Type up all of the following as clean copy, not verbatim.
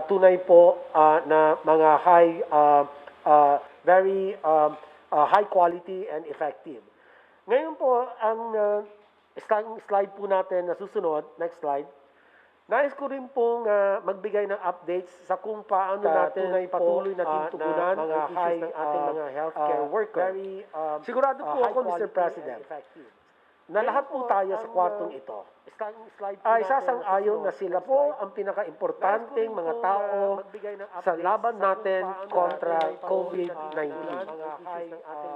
tunay po na mga very high quality and effective. Ngayon po, ang slide po natin na susunod, next slide, nais ko rin pong magbigay ng updates sa kung paano natin patuloy natin tugunan mga issues ng ating mga healthcare workers. Sigurado po ako, Mr. President, na lahat po tayo sa kwartong ito ay sasang-ayon na sila po ang pinaka-importanteng mga tao sa laban natin kontra COVID-19.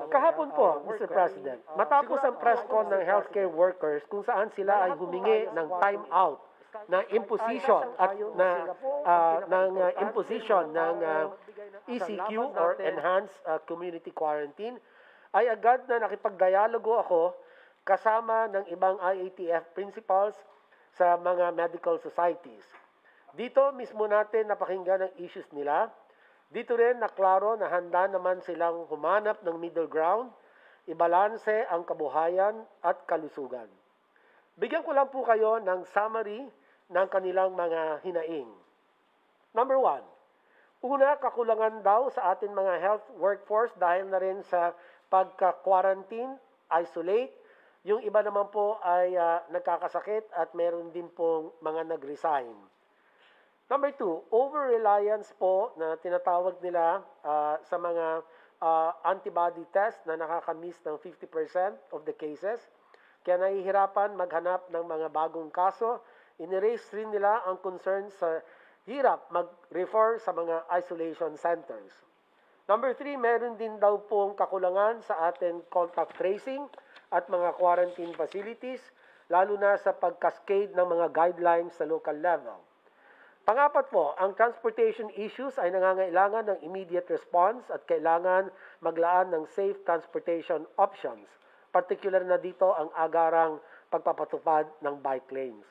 Kahapon po, Mr. President, matapos ang press con ng healthcare workers kung saan sila ay humingi ng time out ng imposition at imposition ng ECQ or Enhanced Community Quarantine, ay agad na nakipagdialogo ako kasama ng ibang IATF principals sa mga medical societies. Dito mismo natin napakinggan ang issues nila. Dito rin naklaro na handa naman silang humanap ng middle ground, ibalanse ang kabuhayan at kalusugan. Bigyan ko lang po kayo ng summary ng kanilang mga hinaing. Number 1, una, kakulangan daw sa ating mga health workforce dahil na rin sa pagka-quarantine, isolate. Yung iba naman po ay nagkakasakit at meron din pong mga nag-resign. Number 2, over-reliance po na tinatawag nila sa mga antibody test na nakakamiss ng 50% of the cases. Kaya nahihirapan maghanap ng mga bagong kaso. In-erase rin nila ang concern sa hirap mag-refer sa mga isolation centers. Number 3, meron din daw pong kakulangan sa ating contact tracing at mga quarantine facilities, lalo na sa pag-cascade ng mga guidelines sa local level. Pangapat po, ang transportation issues ay nangangailangan ng immediate response at kailangan maglaan ng safe transportation options, particular na dito ang agarang pagpapatupad ng bike lanes.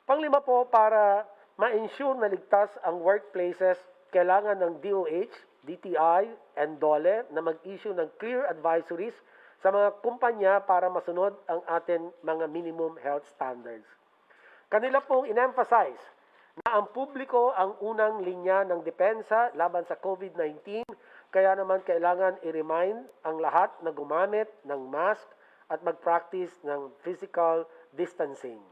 Panglima po, para ma-ensure na ligtas ang workplaces, kailangan ng DOH, DTI, and DOLE na mag-issue ng clear advisories sa mga kumpanya para masunod ang ating mga minimum health standards. Kanila pong in-emphasize na ang publiko ang unang linya ng depensa laban sa COVID-19, kaya naman kailangan i-remind ang lahat na gumamit ng mask at mag-practice ng physical distancing.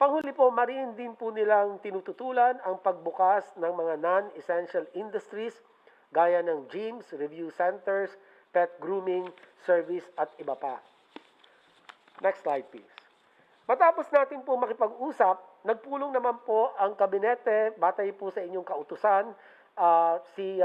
Panghuli po, mariin din po nilang tinututulan ang pagbukas ng mga non-essential industries gaya ng gyms, review centers, pet grooming, service at iba pa. Next slide please. Matapos natin po makipag-usap, nagpulong naman po ang kabinete, batay po sa inyong kautusan, si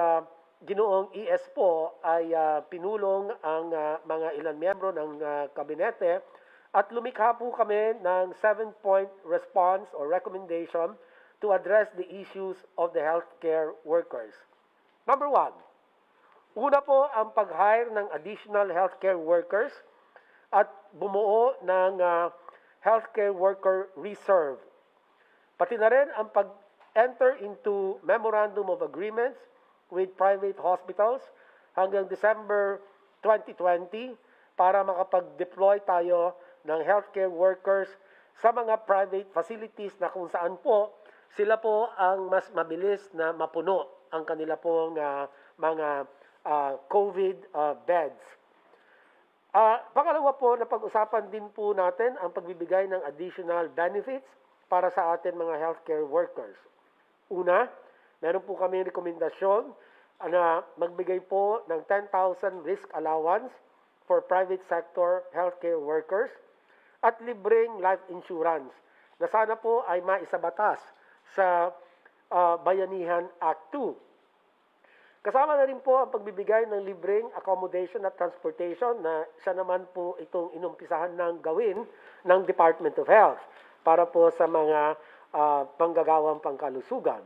Ginoong ES po ay pinulong ang mga ilang miyembro ng kabinete at lumikha po kami ng 7-point response or recommendation to address the issues of the healthcare workers. Number 1, una po ang pag-hire ng additional healthcare workers at bumuo ng healthcare worker reserve. Pati na rin ang pag-enter into memorandum of agreements with private hospitals hanggang December 2020 para makapag-deploy tayo ng healthcare workers sa mga private facilities na kung saan po sila po ang mas mabilis na mapuno ang kanila pong mga COVID beds. Pangalawa po, napag-usapan din po natin ang pagbibigay ng additional benefits para sa atin mga healthcare workers. Una, meron po kami rekomendasyon na magbigay po ng 10,000 risk allowance for private sector healthcare workers at libreng life insurance na sana po ay maisabatas sa Bayanihan Act 2. Kasama na rin po ang pagbibigay ng libreng accommodation at transportation na siya naman po itong inumpisahan ng gawin ng Department of Health para po sa mga panggagawang pangkalusugan.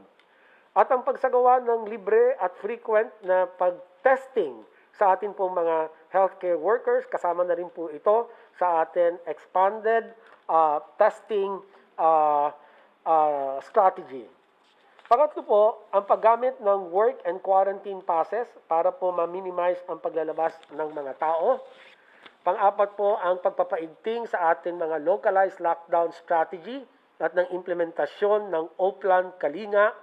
At ang pagsagawa ng libre at frequent na pag-testing sa atin pong mga healthcare workers, kasama na rin po ito sa atin expanded testing strategy. Pangatlo po, ang paggamit ng work and quarantine passes para po ma-minimize ang paglalabas ng mga tao. Pang-apat po, ang pagpapaigting sa ating mga localized lockdown strategy at ng implementasyon ng O-Plan Kalinga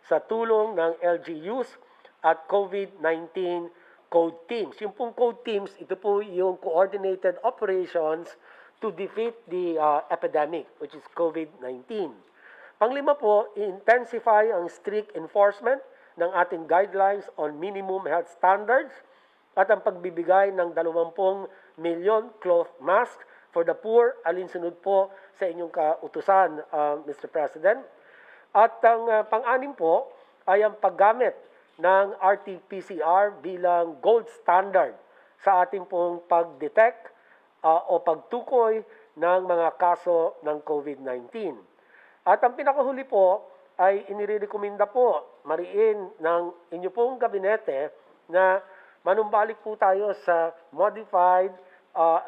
sa tulong ng LGUs at COVID-19 code teams. Yung pong code teams, ito po yung coordinated operations to defeat the epidemic, which is COVID-19. Panglima po, intensify ang strict enforcement ng ating guidelines on minimum health standards at ang pagbibigay ng 20 milyon cloth mask for the poor, alinsunod po sa inyong kautusan, Mr. President. At ang pang-anim po ay ang paggamit ng RT-PCR bilang gold standard sa ating pong pag-detect o pagtukoy ng mga kaso ng COVID-19. At ang pinakahuli po ay inirekomenda po mariin ng inyo pong gabinete na manumbalik po tayo sa Modified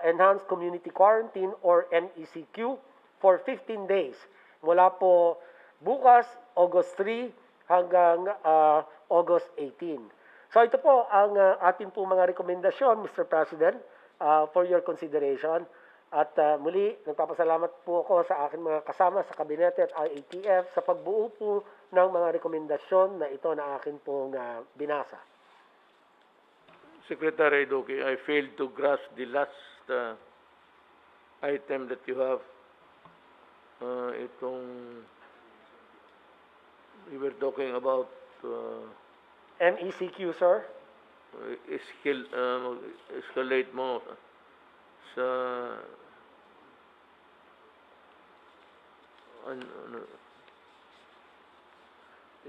Enhanced Community Quarantine or MECQ for 15 days. Mula po bukas, August 3 hanggang August 18. So ito po ang ating po mga rekomendasyon, Mr. President, for your consideration. At muli, nagpapasalamat po ako sa aking mga kasama sa Kabinete at IATF sa pagbuo po ng mga rekomendasyon na ito na akin pong binasa. Secretary Duque, I failed to grasp the last item that you have. We were talking about MECQ, sir? Escalate mo sa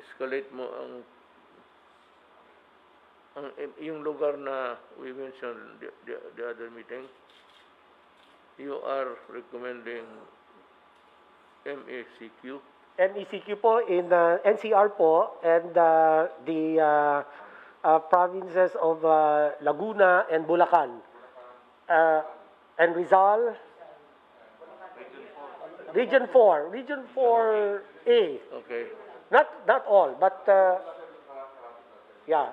escalate mo yung lugar na we mentioned the other meeting. You are recommending MECQ. MECQ po in NCR po and the provinces of Laguna and Bulacan and Rizal. Region 4A. Okay. Not all, but yeah,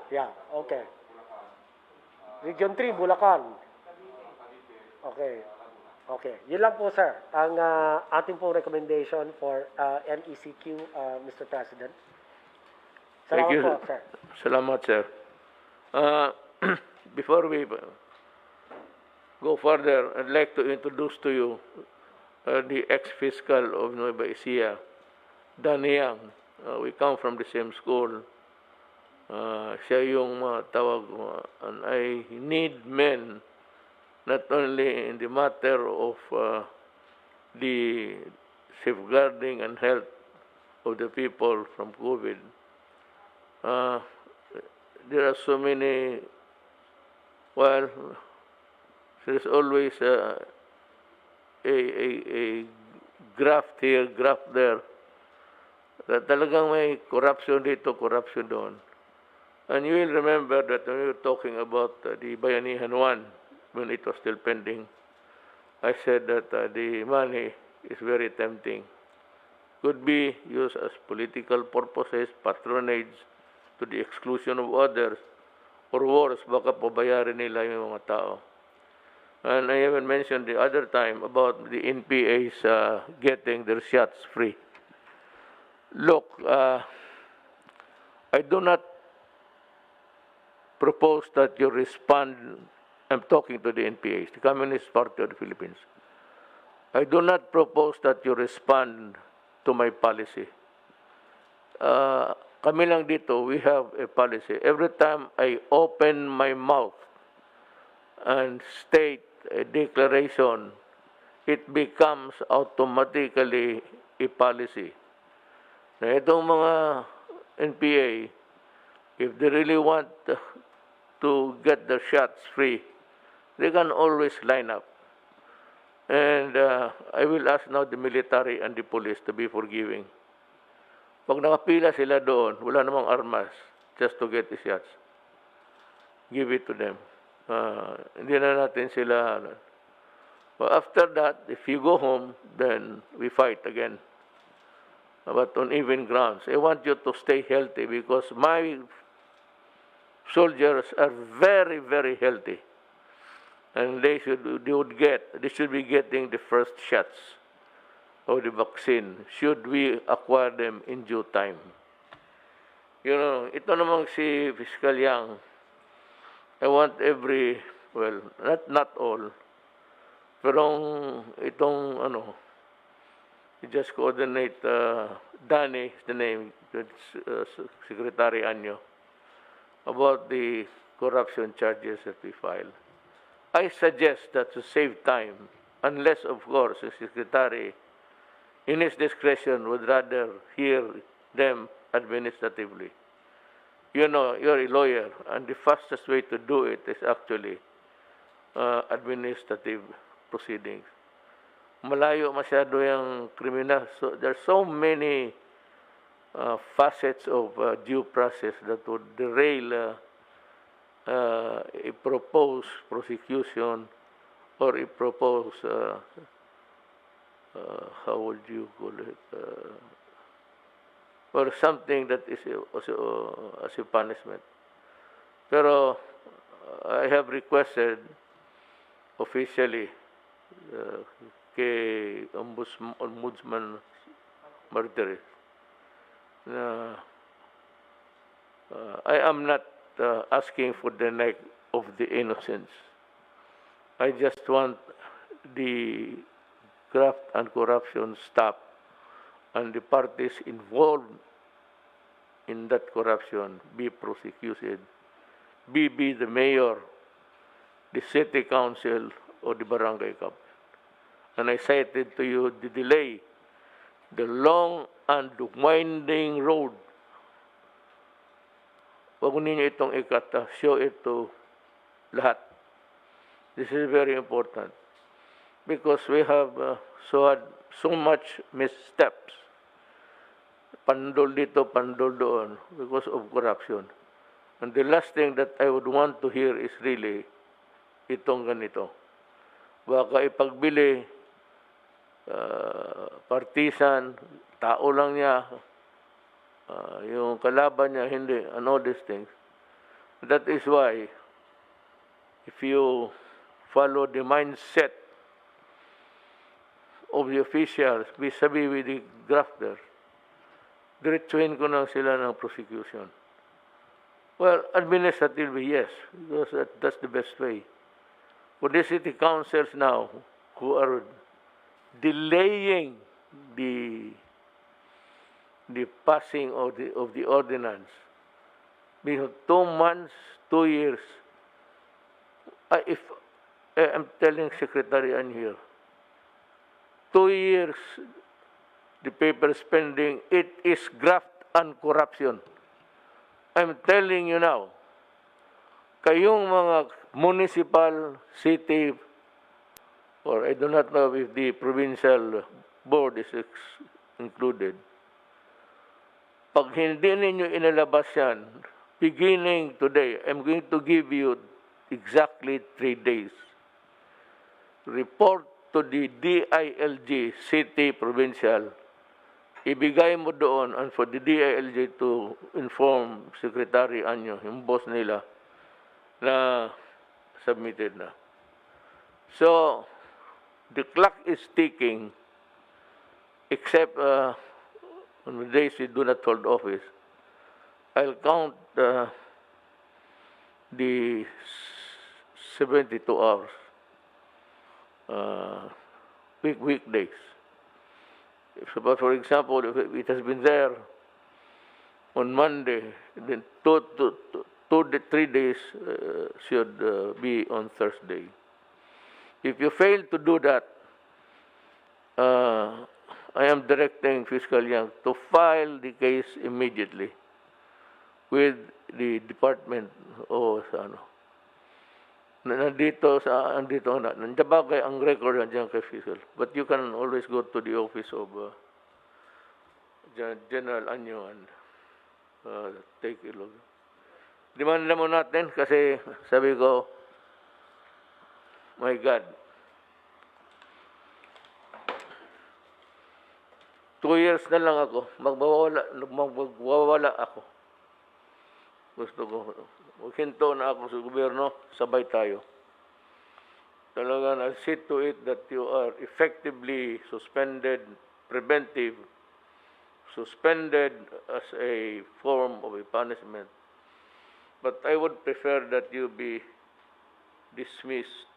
okay. Region 3, Bulacan. Okay. Yun lang po, sir, ang ating pong recommendation for MECQ, Mr. President. Salamat Thank you. po, sir. Salamat, sir. Before we go further, I'd like to introduce to you the ex-fiscal of Nueva Ecija, Daniang. We come from the same school. Siya yung tawag mo, and I need men not only in the matter of the safeguarding and health of the people from COVID. There are so many, well, there's always a graft here, graft there. Talagang may corruption dito, corruption doon. And you will remember that when we were talking about the Bayanihan 1, when it was still pending, I said that the money is very tempting. Could be used as political purposes, patronage to the exclusion of others, or worse, baka pabayarin nila yung mga tao. And I even mentioned the other time about the NPAs getting their shots free. Look, I do not propose that you respond. I'm talking to the NPAs, the Communist Party of the Philippines. I do not propose that you respond to my policy. Kami lang dito, we have a policy. Every time I open my mouth and state a declaration, it becomes automatically a policy. Na itong mga NPA, if they really want to get their shots free, they can always line up. And I will ask now the military and the police to be forgiving. Pag nakapila sila doon, wala namang armas, just to get the shots. Give it to them. Hindi na natin sila. But after that, if you go home, then we fight again. But on even grounds. I want you to stay healthy because my soldiers are very, very healthy. And they should be getting the first shots. of the vaccine should we acquire them in due time. You know, ito namang si Fiscal Yang, I want not all, pero itong you just coordinate, Danny is the name, that's, Secretary Anyo, about the corruption charges that we file. I suggest that to save time, unless of course the Secretary in his discretion would rather hear them administratively. You know, you're a lawyer, and the fastest way to do it is actually administrative proceedings. Malayo masyado yung kriminal. So there's so many facets of due process that would derail a proposed prosecution or a proposed, how would you call it, or something that is as a punishment. Pero I have requested officially kay Ombudsman Martires na I am not asking for the neck of the innocents. I just want the graft and corruption stop, and the parties involved in that corruption be prosecuted, be the mayor, the city council, or the barangay captain. And I cited to you the delay, the long and winding road. Huwag ninyo itong ikata, show it to lahat. This is very important because we have so much missteps. Pandol dito, pandol doon because of corruption. And the last thing that I would want to hear is really itong ganito. Baka ipagbili, partisan, tao lang niya, yung kalaban niya, hindi, and all these things. That is why, if you follow the mindset of the officials vis-a-vis with the grafters, diretsuhin ko na sila ng prosecution. Well, administratively, yes, because that's the best way. For the city councils now, who are delaying the passing of the ordinance, we have 2 months, 2 years. I'm telling Secretary Ann here, 2 years, the paper spending, it is graft and corruption. I'm telling you now, kayong mga municipal, city, or I do not know if the provincial board is included, pag hindi ninyo inalabas yan, beginning today, I'm going to give you exactly 3 days. Report to the DILG, city, provincial. Ibigay mo doon, and for the DILG to inform Secretary Anyo, yung boss nila, na submitted na. So, the clock is ticking, except on the days we do not hold office. I'll count the 72 hours, weekdays. But for example, if it has been there on Monday, then 2 to 3 days should be on Thursday. If you fail to do that, I am directing Fiscal Yang to file the case immediately with the department o sa nandito nandiyan ba kay ang record nandiyan kay Fiscal, but you can always go to the office of General Anyo and take a look. Demanda mo natin kasi sabi ko, my God, 2 years na lang ako, magbawala ako. Gusto ko, hinto na ako sa gobyerno, sabay tayo. Talagang I'll see to it that you are effectively suspended preventive, suspended as a form of a punishment. But I would prefer that you be dismissed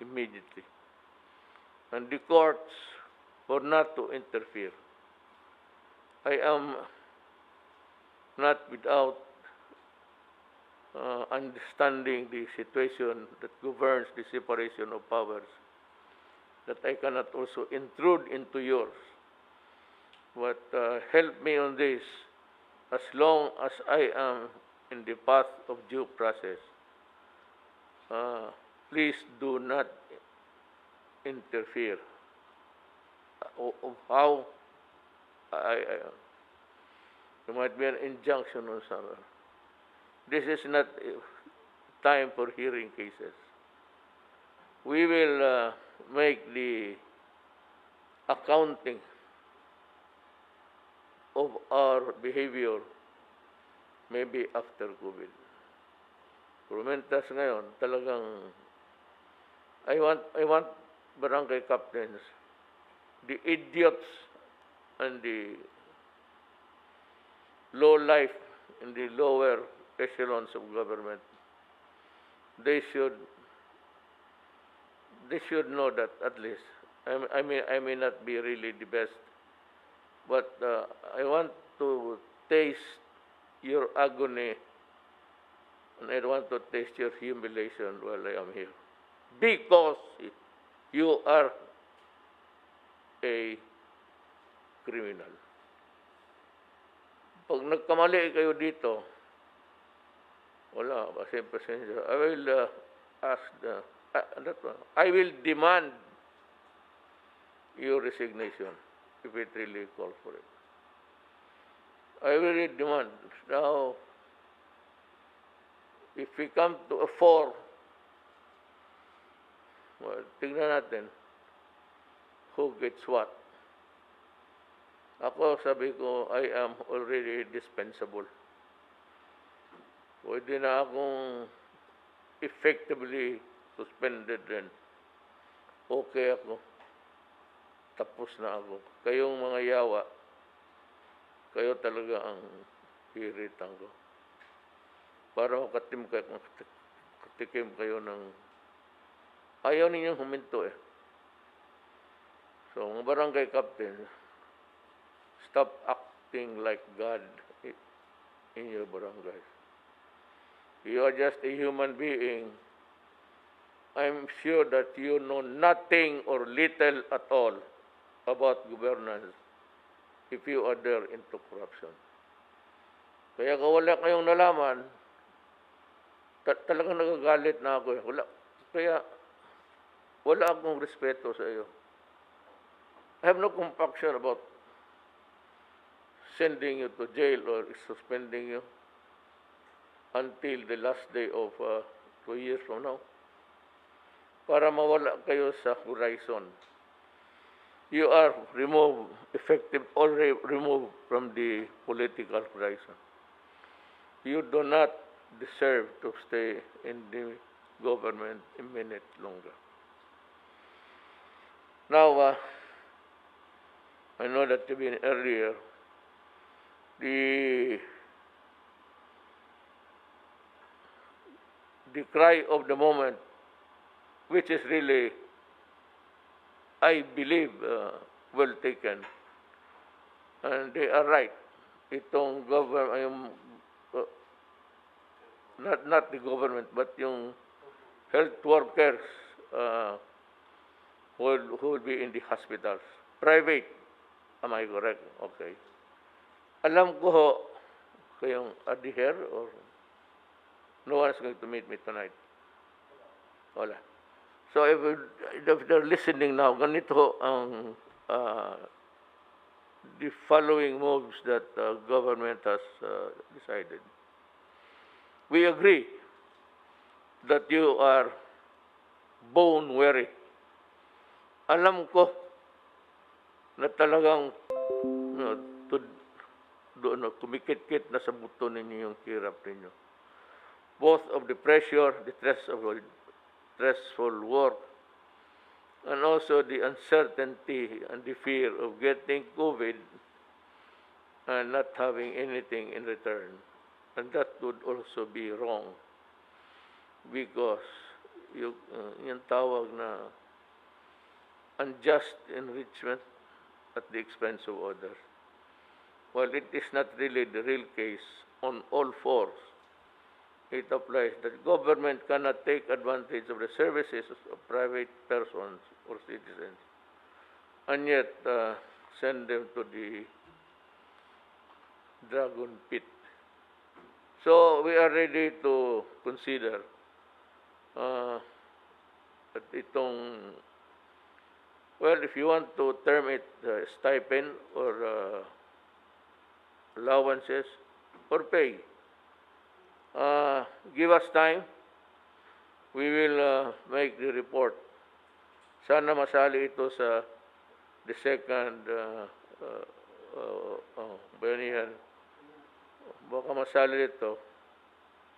immediately. And the courts for not to interfere. I am not without understanding the situation that governs the separation of powers, that I cannot also intrude into yours. But help me on this as long as I am in the path of due process. Please do not interfere. Of how there might be an injunction on someone. This is not time for hearing cases. We will make the accounting of our behavior maybe after COVID. Kumentas ngayon, talagang I want barangay captains, the idiots and the low life in the lower echelons of government, they should know that at least. I may not be really the best, but I want to taste your agony, and I want to taste your humiliation while I am here, because you are a criminal. Pag nagkamali kayo dito, wala, kasi pasensya. I will ask I will demand your resignation if it really calls for it. I will really demand. Now, if we come to a 4, well, tignan natin who gets what. Ako, sabi ko, I am already dispensable. Pwede na akong effectively suspended din. Okay ako. Tapos na ako. Kayong mga yawa, kayo talaga ang hiritan ko. Para katikim kayo ng ayaw ninyong huminto eh. So, mga barangay captain, stop acting like God in your barangays. You are just a human being. I'm sure that you know nothing or little at all about governance if you are there into corruption. Kaya kung wala kayong nalaman, talagang nagagalit na ako. Kaya wala akong respeto sa iyo. I have no compunction about sending you to jail or suspending you until the last day of 2 years from now, para mawala kayo sa horizon. You are already removed from the political horizon. You do not deserve to stay in the government a minute longer. Now, I know that you've been earlier, the cry of the moment, which is really, I believe, well taken. And they are right. Itong government, not the government, but yung health workers who will be in the hospitals. Private. Am I correct? Okay. Alam ko ho, kayong adhere or no one is going to meet me tonight. Wala. So if they're listening now, ganito ang the following moves that government has decided. We agree that you are bone weary. Alam ko na talagang kumikit-kit na sa buto ninyo yung kirap ninyo. Both of the pressure, the stress of stressful work, and also the uncertainty and the fear of getting COVID and not having anything in return. And that would also be wrong because yung tawag na unjust enrichment at the expense of others. While it is not really the real case on all fours, it applies that government cannot take advantage of the services of private persons or citizens and yet send them to the dragon pit. So we are ready to consider at itong, well, if you want to term it stipend or allowances or pay, give us time. We will make the report. Sana masali ito sa the second bayanihan. Baka masali ito.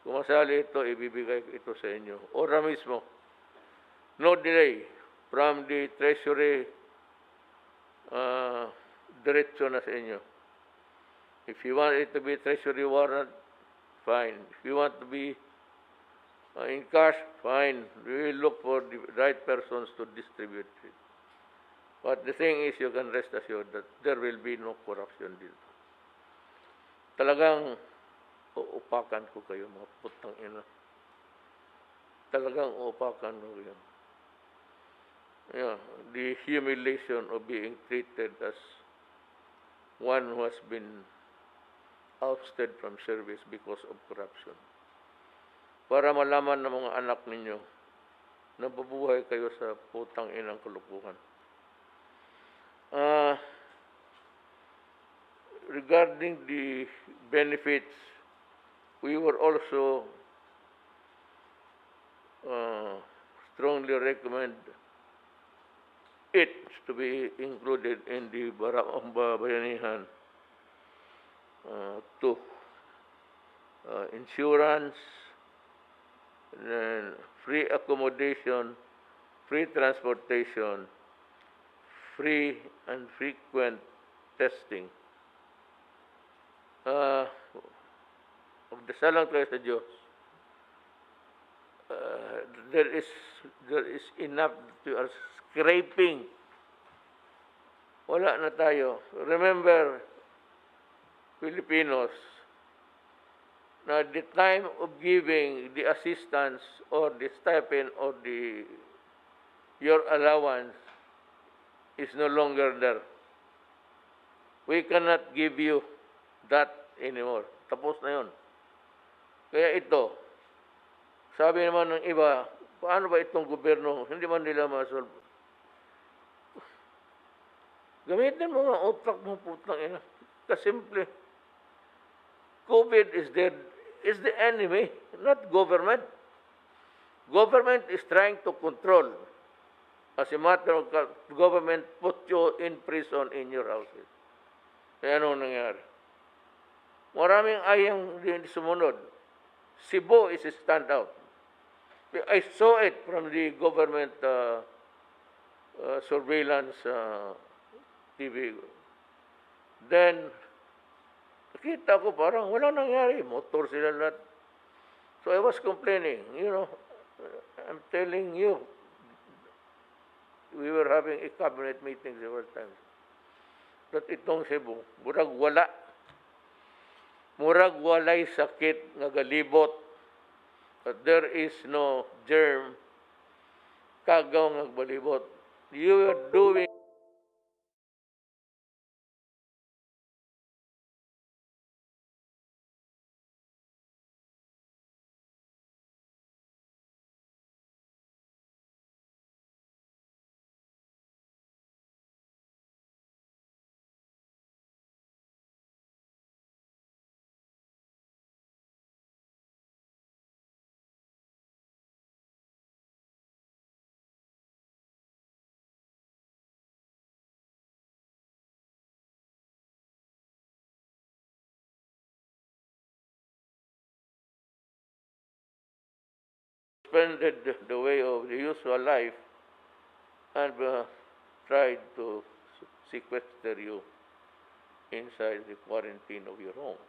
Kung masali ito, ibibigay ito sa inyo. Ora mismo. No delay from the Treasury, diretso na sa inyo. If you want it to be Treasury warrant, fine. If you want to be in cash, fine. We will look for the right persons to distribute it. But the thing is, you can rest assured that there will be no corruption dito. Talagang uupakan ko kayo, mga putang ina. Talagang uupakan ko kayo. Yeah, the humiliation of being treated as one who has been ousted from service because of corruption. Para malaman ng mga anak ninyo na babuhay kayo sa putang inang kalukuhan. Regarding the benefits, we were also strongly recommend it to be included in the bayanihan to insurance, and free accommodation, free transportation, free and frequent testing. Magdasalang tayo sa Diyos. There is enough that we are scraping. Wala na tayo. Remember, Filipinos, na the time of giving the assistance or the stipend or your allowance is no longer there. We cannot give you that anymore. Tapos na yun. Kaya ito, sabi naman ng iba, paano ba itong gobyerno, hindi man nila masolve? Gamitin mo nga utak mo, putang ina. Kasimple. COVID is the enemy, not government. Government is trying to control. As a matter of government, put you in prison in your houses. Kaya anong nangyari? Maraming ayang din sumunod. Cebu is a standout. I saw it from the government surveillance TV. Then, nakita ko parang walang nangyari. Motor sila lahat. So I was complaining, I'm telling you, we were having a cabinet meeting several times, that itong Cebu, murag wala. Murag walay sakit nga galibot. But there is no germ kagaw nga balibot. You are doing suspended the way of the usual life and tried to sequester you inside the quarantine of your homes.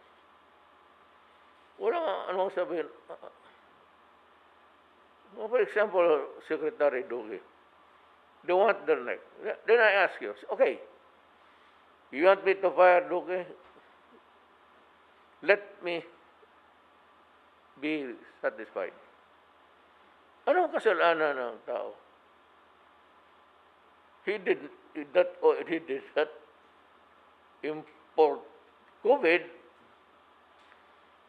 Wala nga anong sabihin. For example, Secretary Duque, they want their neck. Then I ask you, okay, you want me to fire Duque? Let me be satisfied. Anong kasalanan ng tao? He did not import COVID.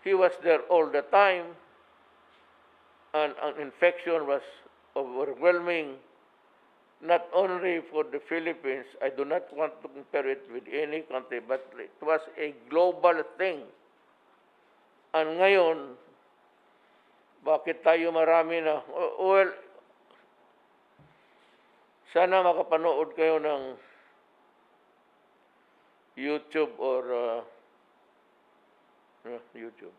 He was there all the time, and an infection was overwhelming, not only for the Philippines. I do not want to compare it with any country, but it was a global thing. And ngayon, bakit tayo marami na? Well, sana makapanood kayo ng YouTube or YouTube.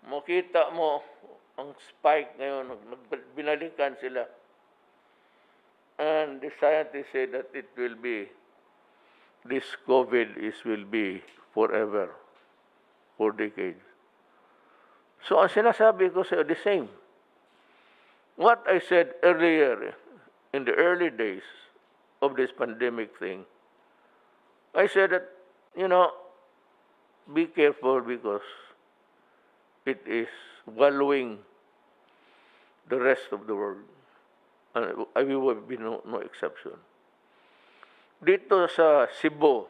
Makita mo ang spike ngayon, binalikan sila. And the scientists say that it will be, this COVID will be forever, for decades. So ang sinasabi ko sa the same. What I said earlier, in the early days of this pandemic thing, I said that, be careful because it is swallowing the rest of the world. And I will be no exception. Dito sa Cebu,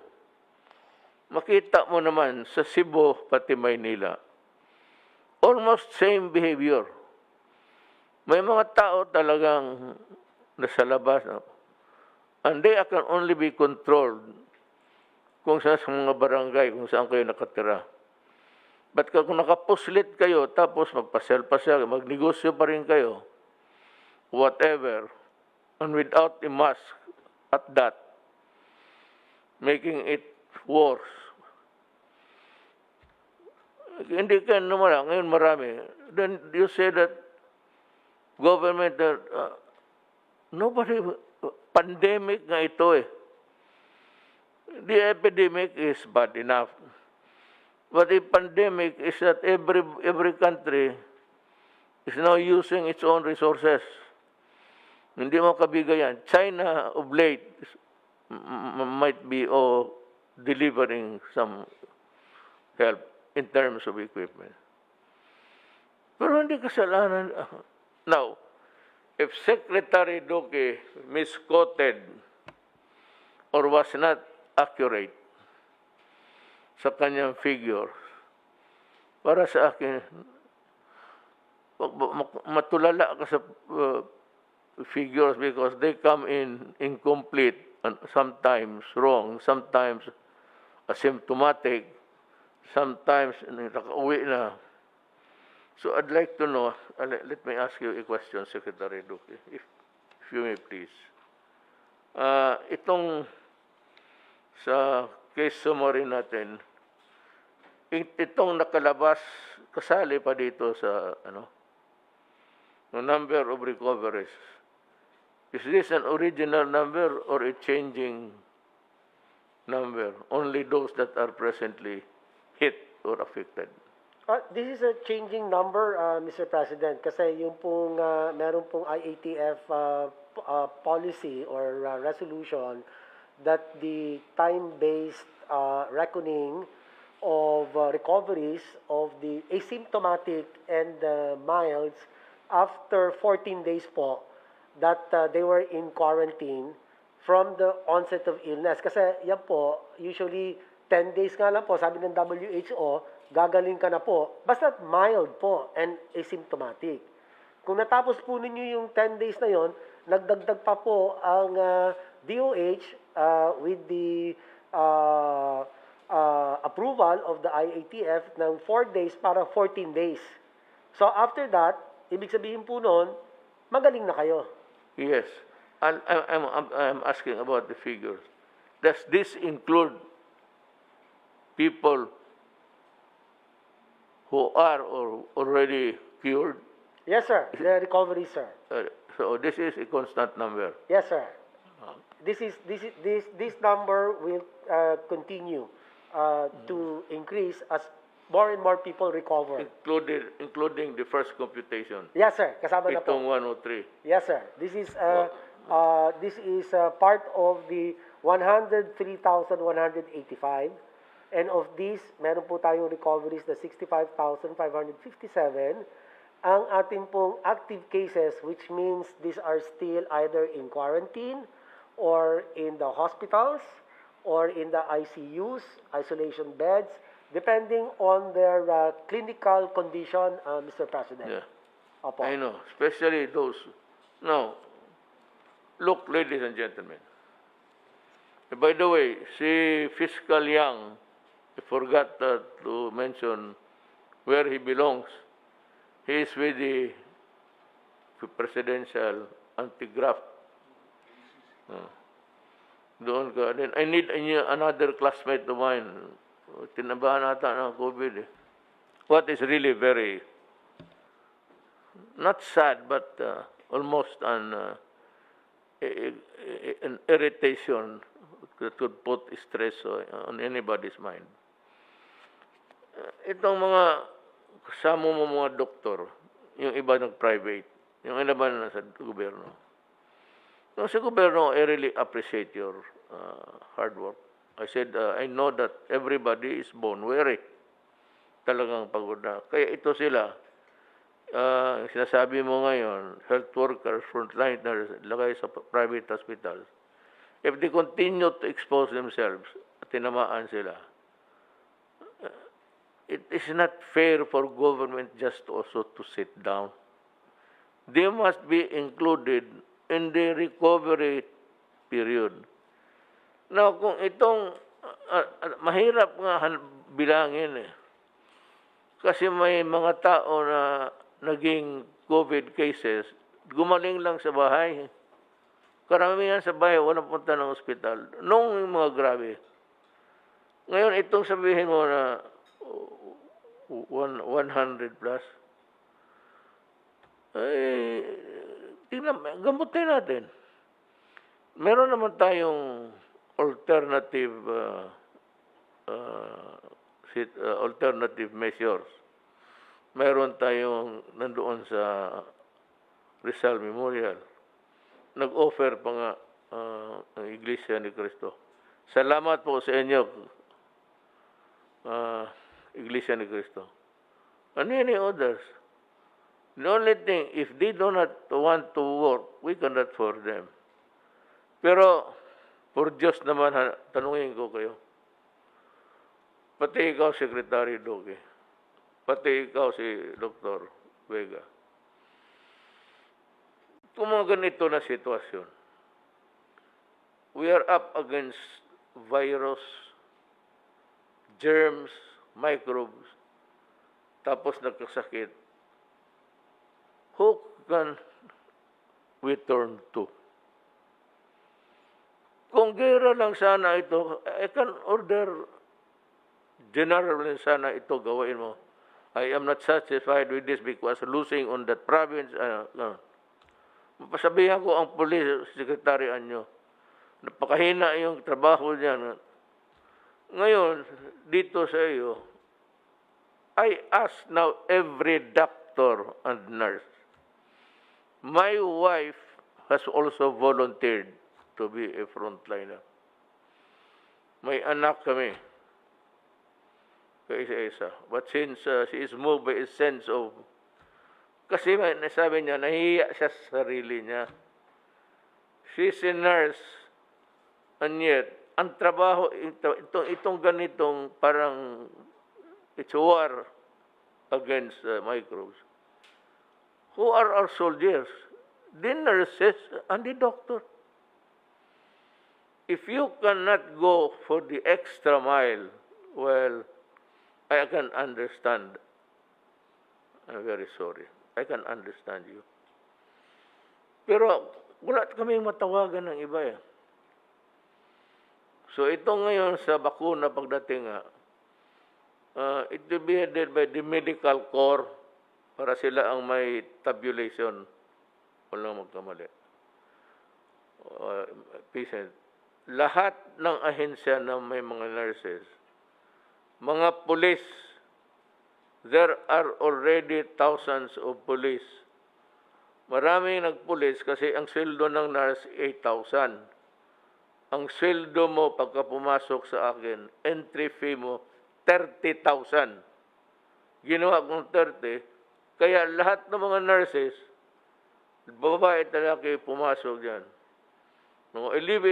makita mo naman sa Cebu pati Maynila, almost same behavior. May mga tao talagang nasa labas, and they can only be controlled kung saan sa mga barangay, kung saan kayo nakatira. But kung nakapuslit kayo, tapos magpasel-pasel, magnegosyo pa rin kayo, whatever, and without a mask at that, making it worse. Hindi ka naman, ngayon marami. Then you say that government, nobody, pandemic nga ito eh. The epidemic is bad enough. But the pandemic is that every country is now using its own resources. Hindi mo kabigayan. China of late might be delivering some help in terms of equipment. Pero hindi kasalanan. Now, if Secretary Duque misquoted or was not accurate sa kanyang figures, para sa akin, matulala ka sa figures because they come in incomplete and sometimes wrong, sometimes asymptomatic, sometimes nakauwi na. So I'd like to know, let me ask you a question, Secretary Duque, if you may please. Itong sa case summary natin, itong nakalabas, kasali pa dito sa the number of recoveries. Is this an original number or a changing number? Only those that are presently hit or affected. This is a changing number, Mr. President, kasi yung pong meron pong IATF policy or resolution that the time-based reckoning of recoveries of the asymptomatic and milds after 14 days po that they were in quarantine from the onset of illness. Kasi yan po, usually 10 days nga lang po, sabi ng WHO, gagaling ka na po. Basta mild po and asymptomatic. Kung natapos po ninyo yung 10 days na yon, nagdagdag pa po ang DOH with the approval of the IATF ng 4 days para 14 days. So after that, ibig sabihin po noon, magaling na kayo. Yes. And I'm asking about the figures. Does this include people who are already cured? Yes, sir. The recovery, sir. So this is a constant number. Yes, sir. This number will continue to increase as more and more people recover. Including the first computation. Yes, sir. Kasama na po. Itong 103. Yes, sir. This is part of the 103,185. And of this, meron po tayong recoveries na 65,557. Ang ating pong active cases, which means these are still either in quarantine or in the hospitals or in the ICUs, isolation beds, depending on their clinical condition, Mr. President. Yeah. Opo. I know, especially those. Now, look, ladies and gentlemen. By the way, si Fiscal Yang, I forgot to mention where he belongs. He is with the presidential anti-graft. Doon ka. Then I need another classmate of mine. Tinabahan ata ng COVID. What is really very, not sad, but almost an irritation that could put stress on anybody's mind. Itong mga kasama mo mga doktor, yung iba nag-private, yung iba na sa gobyerno. Yung sa gobyerno, I really appreciate your hard work. I said, I know that everybody is bone weary. Talagang pagod na. Kaya ito sila, sinasabi mo ngayon, health workers, frontliners, lagay sa private hospitals. If they continue to expose themselves, at tinamaan sila, it is not fair for government just also to sit down. They must be included in the recovery period. Now, kung itong, mahirap nga bilangin kasi may mga tao na naging COVID cases, gumaling lang sa bahay. Karamihan sa bahay, walang punta ng ospital. Nung mga grabe. Ngayon, itong sabihin mo na 100 plus, ay, tingnan, gamutin natin. Meron naman tayong alternative alternative measures. Meron tayong nandoon sa Rizal Memorial. Nag-offer pa nga ang Iglesia ni Cristo. Salamat po sa inyo, Iglesia ni Cristo. And many others. The only thing, if they do not want to work, we cannot force them. Pero, for Diyos naman, tanungin ko kayo. Pati ikaw, Secretary Doge. Pati ikaw, si Dr. Vega. Kung mga ganito na sitwasyon, we are up against virus, germs, microbes, tapos nagkasakit. Who can we turn to? Kung gera lang sana ito, I can order general lang sana ito gawain mo. I am not satisfied with this because losing on that province, Pasabihan ko ang police secretary nyo. Napakahina yung trabaho niya. Ngayon, dito sa iyo, I ask now every doctor and nurse. My wife has also volunteered to be a frontliner. May anak kami. Kaisa-isa. But since she is moved by a sense of kasi nasabi niya, nahihiya siya sa sarili niya. She's a nurse. And yet, ang trabaho, itong ganitong parang it's war against microbes. Who are our soldiers? The nurses and the doctor. If you cannot go for the extra mile, well, I can understand. I'm very sorry. I can understand you. Pero wala kaming matawagan ng iba . So ito ngayon sa bakuna pagdating it will be headed by the medical corps para sila ang may tabulation palang magkamali. Patient. Lahat ng ahensya na may mga nurses, mga police, there are already thousands of police. Maraming nagpulis kasi ang sweldo ng nurse 8,000. Ang sweldo mo pagka pumasok sa akin, entry fee mo 30,000. Ginawa kong 30, kaya lahat ng mga nurses, babae at lalaki, pumasok dyan. No, I leave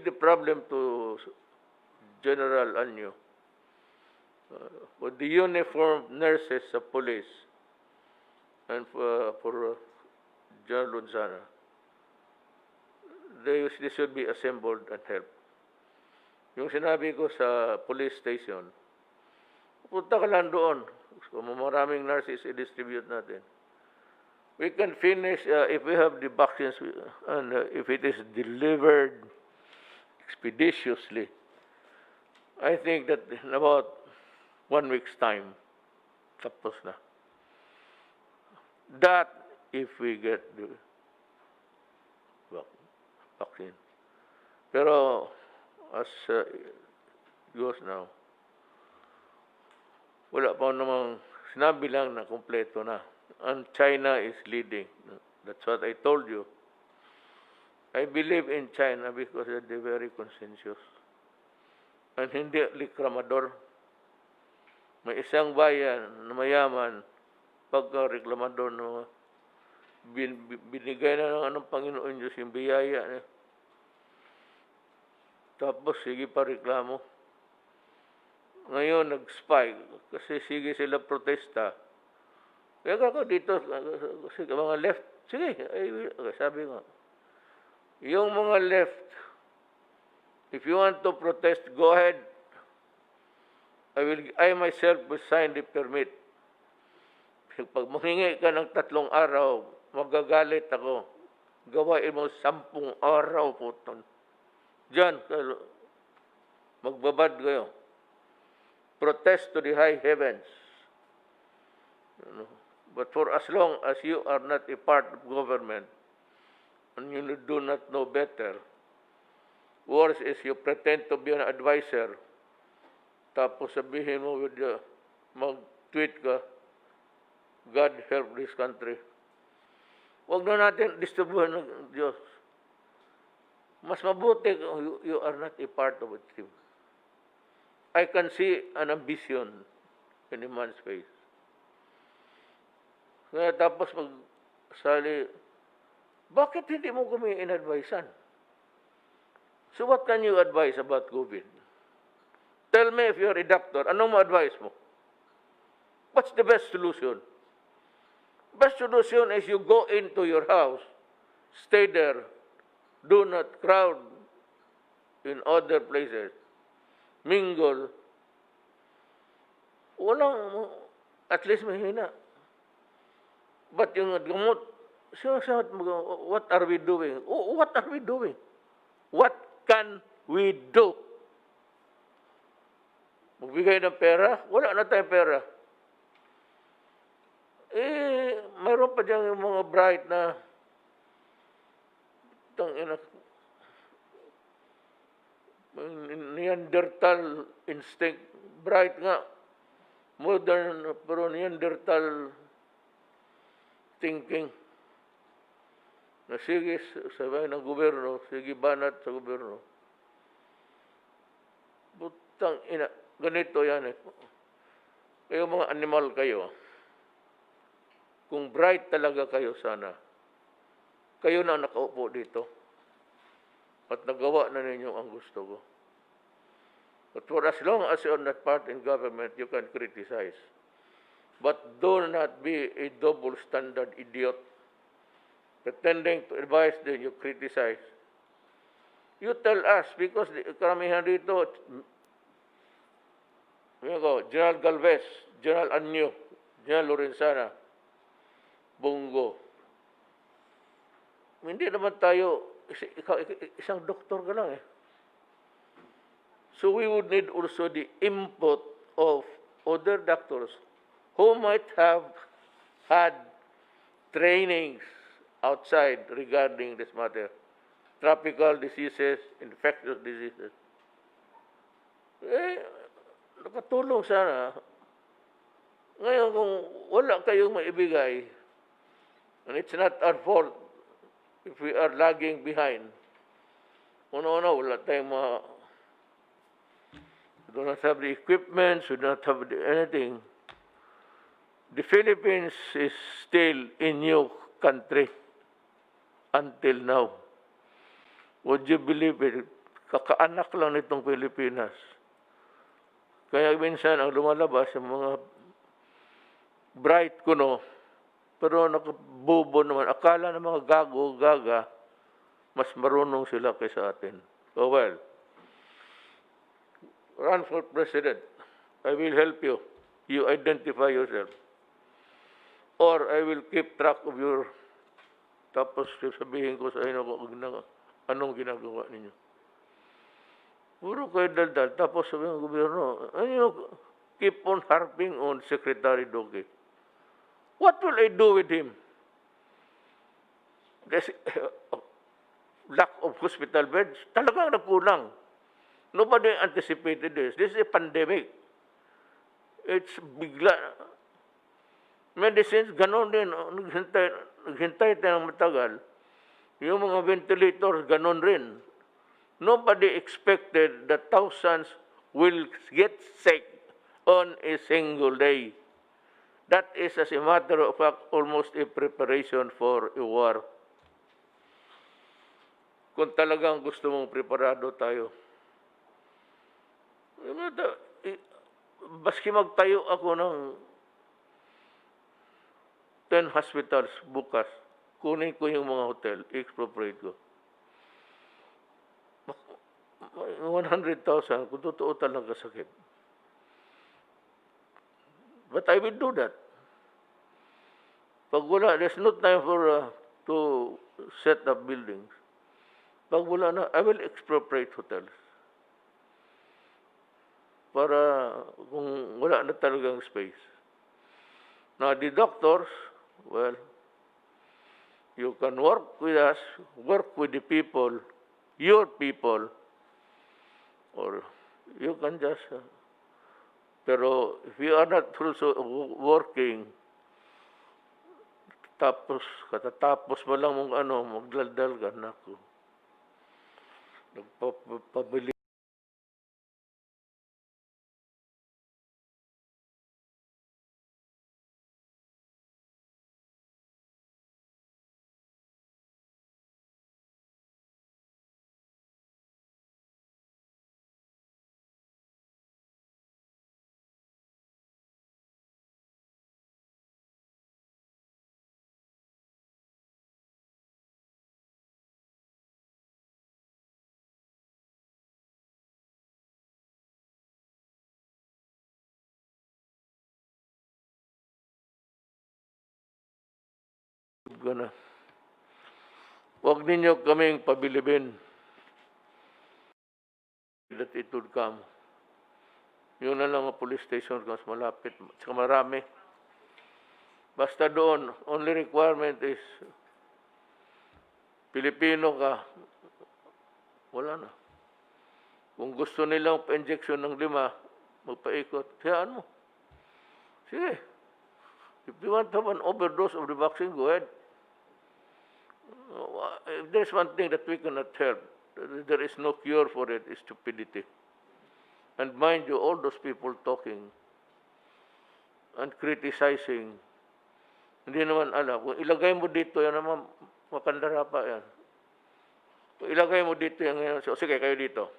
the problem to General Anyo. With the uniformed nurses sa police and for General Lunzana, they should be assembled and help. Yung sinabi ko sa police station, punta ka lang doon. So, maraming nurses i-distribute natin. We can finish, if we have the vaccines, and if it is delivered expeditiously, I think that in about 1 week's time, tapos na. That, if we get the vaccine. Pero, as goes now, wala pa namang, sinabi lang na kompleto na. And China is leading. That's what I told you. I believe in China because they're very conscientious. And hindi likramador. May isang bayan na mayaman, pagka reklamador na binigay na ng Panginoon Diyos yung biyaya niya. Tapos sige pa reklamo. Ngayon nag-spike kasi sige sila protesta. Kaya ako dito, kasi mga left, sige, sabi ko, yung mga left, if you want to protest, go ahead. I myself will sign the permit. Pag manghingi ka ng 3 araw, magagalit ako. Gawain mo 10 araw po. Diyan, magbabad kayo. Protest to the high heavens. But for as long as you are not a part of government and you do not know better, worse is you pretend to be an advisor, tapos sabihin mo mag-tweet ka, God help this country. Huwag na natin distribuhan ng Diyos. Mas mabuti kung you are not a part of a team. I can see an ambition in a man's face. Kaya tapos magsali, bakit hindi mo kami in-advisean? So what can you advise about COVID? Tell me if you're a doctor, anong ma-advise mo? What's the best solution? Best solution is you go into your house, stay there, do not crowd in other places, mingle. Walang, at least mahina. But yung gamot, what are we doing? What are we doing? What can we do? Magbigay ng pera? Wala na tayong pera. Mayroon pa dyan yung mga bright na Neanderthal instinct. Bright nga. Modern, pero Neanderthal thinking na sige sabi ng gobyerno, sige banat sa gobyerno. Butang ina, ganito yan eh. Kayo mga animal kayo, kung bright talaga kayo sana, kayo na nakaupo dito at nagawa na ninyo ang gusto ko. But for as long as you're not part in government, you can criticize. But do not be a double standard idiot. Pretending to advise, then you criticize. You tell us, because karamihan dito, General Galvez, General Anyo, General Lorenzana, Bongo. Hindi naman tayo, isang doktor ka lang eh. So we would need also the input of other doctors who might have had trainings outside regarding this matter. Tropical diseases, infectious diseases. Nakatulong sana. Ngayon, kung wala kayong maibigay, and it's not our fault if we are lagging behind. Una-una, wala tayong we do not have the equipment, we do not have anything. The Philippines is still a new country until now. Would you believe it? Kakaanak lang nitong Pilipinas. Kaya minsan ang lumalabas yung mga bright kuno, pero nakabubo naman. Akala ng mga gago-gaga, mas marunong sila kaysa atin. Oh well, run for president. I will help you. You identify yourself. Or I will keep track of your... Tapos sabihin ko sa inyo kung anong ginagawa ninyo. Puro kayo daldal. Tapos sabihin ng gobyerno, keep on harping on Secretary Duque. What will I do with him? There's lack of hospital beds. Talagang nagkulang. Nobody anticipated this. This is a pandemic. It's bigla. Medicines, ganon din. Naghintay tayo ng matagal. Yung mga ventilators, ganon rin. Nobody expected that thousands will get sick on a single day. That is, as a matter of fact, almost a preparation for a war. Kung talagang gusto mong preparado tayo. Baski magtayo ako ng 10 hospitals bukas, kunin ko yung mga hotel, expropriate ko. 100,000 kung totoo talaga sakit. But I will do that. Pag wala, there's no time for to set up buildings. Pag wala na, I will expropriate hotels. Para kung wala na talagang space. Now, the doctors, well, you can work with us, work with the people, your people, or you can just... pero if you are not also working, katatapos mo lang mong magdaldal ka, naku. Nagpapabili. Gana. Huwag ninyo kaming pabilibin that it would come. Yun na lang ang police station mas malapit, saka marami. Basta doon, only requirement is Pilipino ka, wala na. Kung gusto nilang pa-injection ng 5, magpaikot, hayaan mo. Sige. If you want to have an overdose of the vaccine, go ahead. If there's one thing that we cannot help, there is no cure for it, is stupidity. And mind you, all those people talking and criticizing, hindi naman alam. Kung ilagay mo dito, yan naman, makandara pa yan. Kung ilagay mo dito, yan ngayon, so, sige, kayo dito.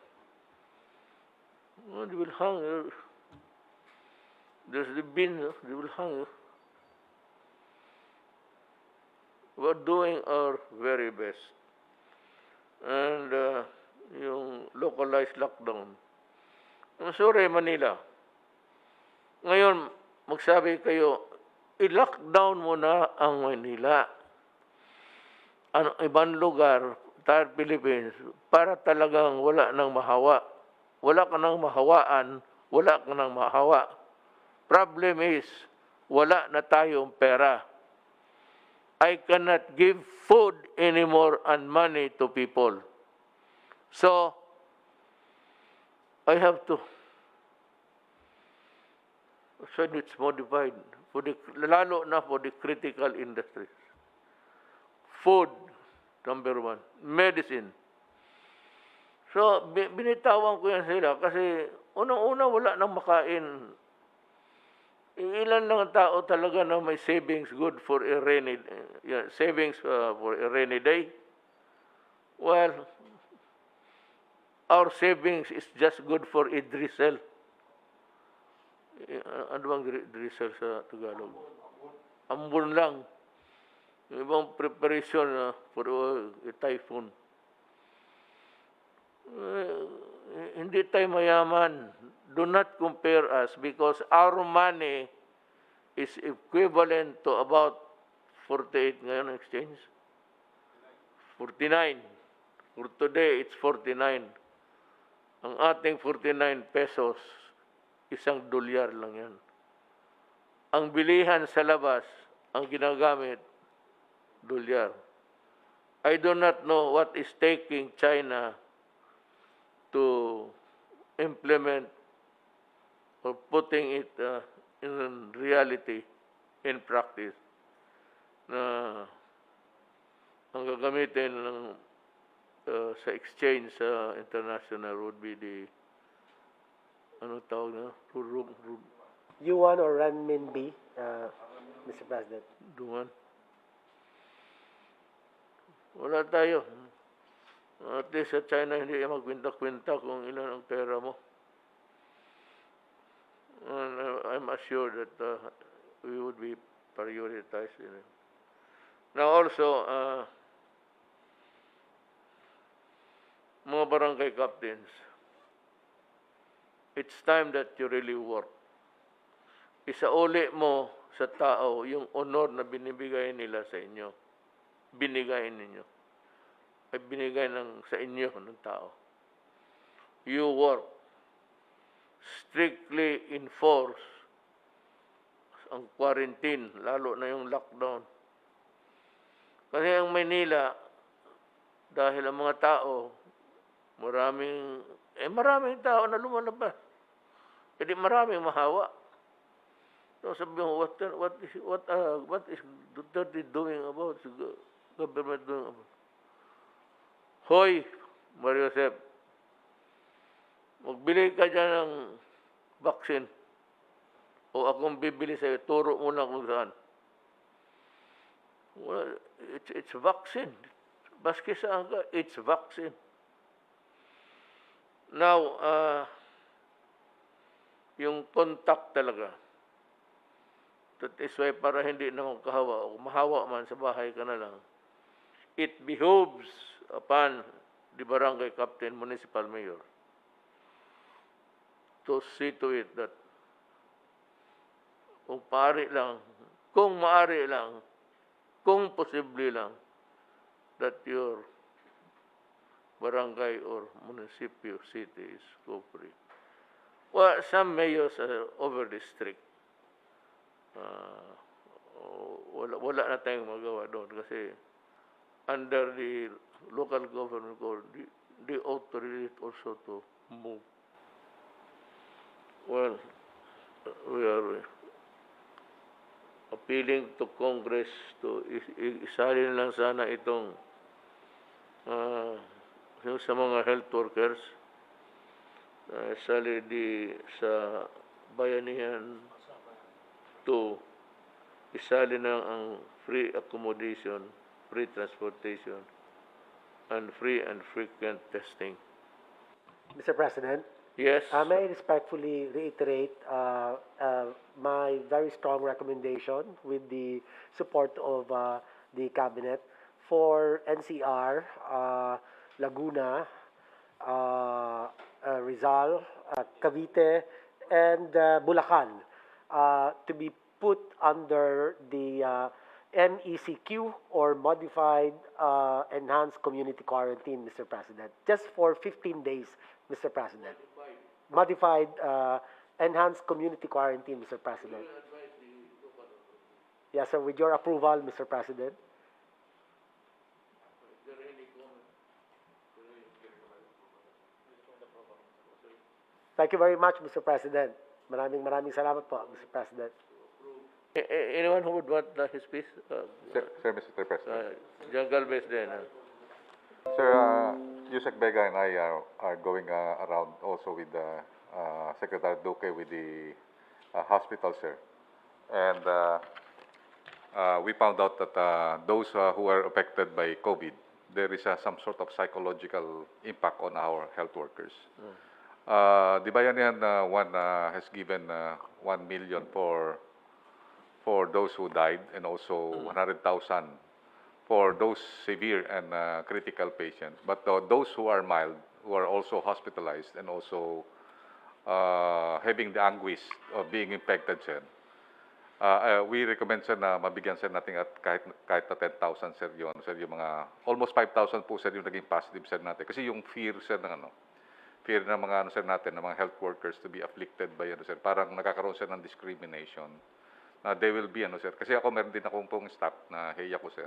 Oh, they will hang you. There's the bin, they will hang you. We're doing our very best. And yung localized lockdown. Sorry, Manila. Ngayon, magsabi kayo, i-lockdown mo na ang Manila. Ibang lugar, entire Philippines, para talagang wala nang mahawa. Wala ka nang mahawaan, wala ka nang mahawa. Problem is, wala na tayong pera. I cannot give food anymore and money to people. So, I have to, so it's modified, for the, lalo na for the critical industries. Food, number one. Medicine. So, binitawan ko yan sila kasi unang-una wala nang makain. Ilan lang ang tao talaga na may savings good for a rainy savings for a rainy day. Well, our savings is just good for a drizzle. Ano bang drizzle sa Tagalog? Ambon lang. Yung ibang preparation for a typhoon. Hindi tayo mayaman. Do not compare us because our money is equivalent to about 48 ngayon ang exchange. 49. For today, it's 49. Ang ating 49 pesos, $1 lang yan. Ang bilihan sa labas, ang ginagamit, $1. I do not know what is taking China to implement or putting it in reality, in practice, na ang gagamitin ng sa exchange sa international would be the ano tawag na? Yuan or renminbi, Mr. President? Duman. Wala tayo. At least sa China hindi magkwenta-kwenta kung ilan ang pera mo. And I'm assured that we would be prioritized in it. Now also, mga barangay captains, it's time that you really work. Isauli mo sa tao yung honor na binibigay nila sa inyo. Binigay ninyo. Ay binigay sa inyo ng tao. You work. Strictly enforce ang quarantine, lalo na yung lockdown. Kasi ang Manila, dahil ang mga tao, maraming tao na lumalabas. Jadi maraming mahawa. So sabi mo, what is Duterte doing about, government doing about? Hoy, Mario Josep, magbili ka dyan ng vaccine. O akong bibili sa'yo, turo mo lang kung saan. Well, it's vaccine. Baski saan ka, it's vaccine. Now, yung contact talaga. That is why para hindi naman kahawa, o mahawa man sa bahay ka na lang, it behoves upon the barangay captain, municipal mayor, to see to it that kung maaari lang, kung posible lang, that your barangay or municipio city is co-free. Well, some mayors are overly strict. Wala na tayong magawa doon kasi under the local government code, they authorize also to move. Well, we are appealing to Congress to isalin lang sana itong yung sa mga health workers, isali sa bayanihan to isalin lang ang free accommodation, free transportation, and free and frequent testing. Mr. President? Yes. May I respectfully reiterate my very strong recommendation with the support of the Cabinet for NCR, Laguna, Rizal, Cavite, and Bulacan to be put under the MECQ or Modified Enhanced Community Quarantine, Mr. President, just for 15 days, Mr. President. Modified Enhanced Community Quarantine, Mr. President. Yes, sir. With your approval, Mr. President. Thank you very much, Mr. President. Maraming salamat po, Mr. President. Anyone who would want his piece? Sir, Mr. President. John Galvez then. Sir, Yusek Vega and I are going around also with Secretary Duque with the hospital, sir. And we found out that those who are affected by COVID, there is some sort of psychological impact on our health workers. The Bayanihan one has given 1 million for those who died and also 100,000 for those severe and critical patients. But those who are mild, who are also hospitalized and also having the anguish of being infected, sir, we recommend, sir, na mabigyan, sir, natin at kahit na 10,000, sir, yung mga almost 5,000 po, sir, yung naging positive, sir, natin. Kasi yung fear, sir, ng fear ng mga sir natin, ng mga health workers to be afflicted by sir, parang nagkakaroon, sir, ng discrimination. They will be sir. Kasi ako meron din akong pong staff na heya ko, sir.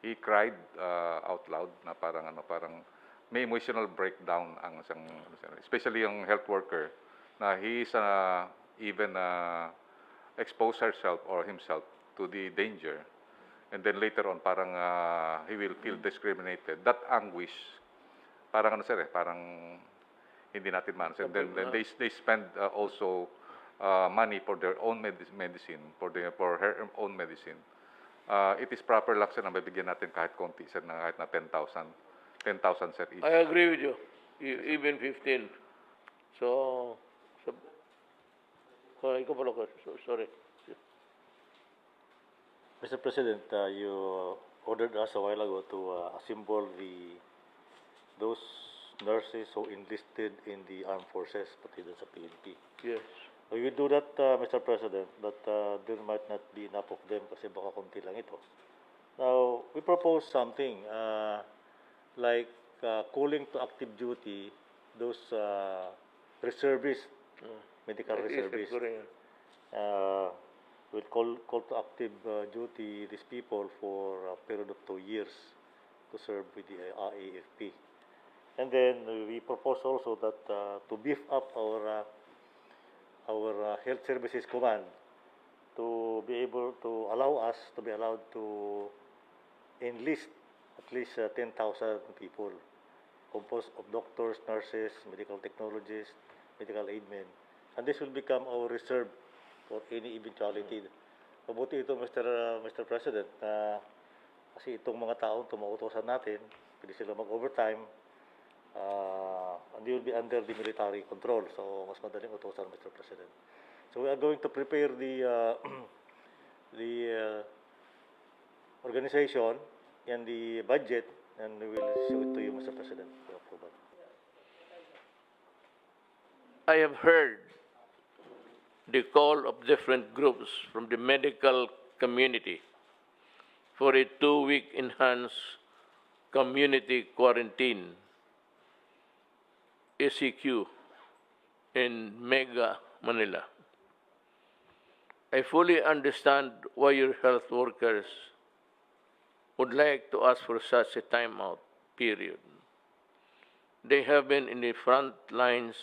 He cried out loud na parang may emotional breakdown ang isang sir. Especially yung health worker na he is even expose herself or himself to the danger, and then later on parang he will feel discriminated. That anguish, parang sir, parang hindi natin man, sir. Then they spend also money for their own medicine, for her own medicine. It is proper lang, sir, na mabibigyan natin kahit konti, sir, na kahit na 10,000, sir, each. I agree with you. Even 15. So ikaw pala ko. Sorry. Mr. President, you ordered us a while ago to assemble those nurses who enlisted in the armed forces, pati dun sa PNP. Yes. We will do that, Mr. President, but there might not be enough of them kasi baka konti lang ito. Now, we propose something like calling to active duty those reservists, medical reservists. We'll call to active duty these people for a period of 2 years to serve with the AFP. And then we propose also that to beef up our health services command to be able to allow us to be allowed to enlist at least 10,000 people composed of doctors, nurses, medical technologists, medical aid men. And this will become our reserve for any eventuality. Mabuti ito, Mr. President, kasi itong mga taong tumautosan natin, pwede sila mag-overtime, and they will be under the military control. So, mas madaling utosan, Mr. President. So, we are going to prepare the organization and the budget, and we will show it to you, Mr. President, for approval. I have heard the call of different groups from the medical community for a 2-week enhanced community quarantine, SEQ, in Mega Manila. I fully understand why your health workers would like to ask for such a timeout period. They have been in the front lines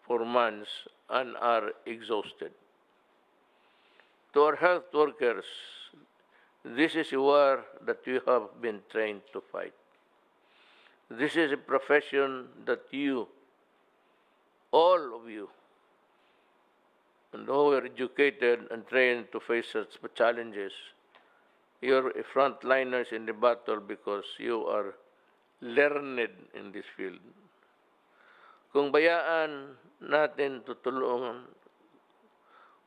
for months and are exhausted. To our health workers, this is a war that you have been trained to fight. This is a profession that you, all of you, and who are educated and trained to face such challenges, you're frontliners in the battle because you are learned in this field. Kung bayaan natin tutulungan,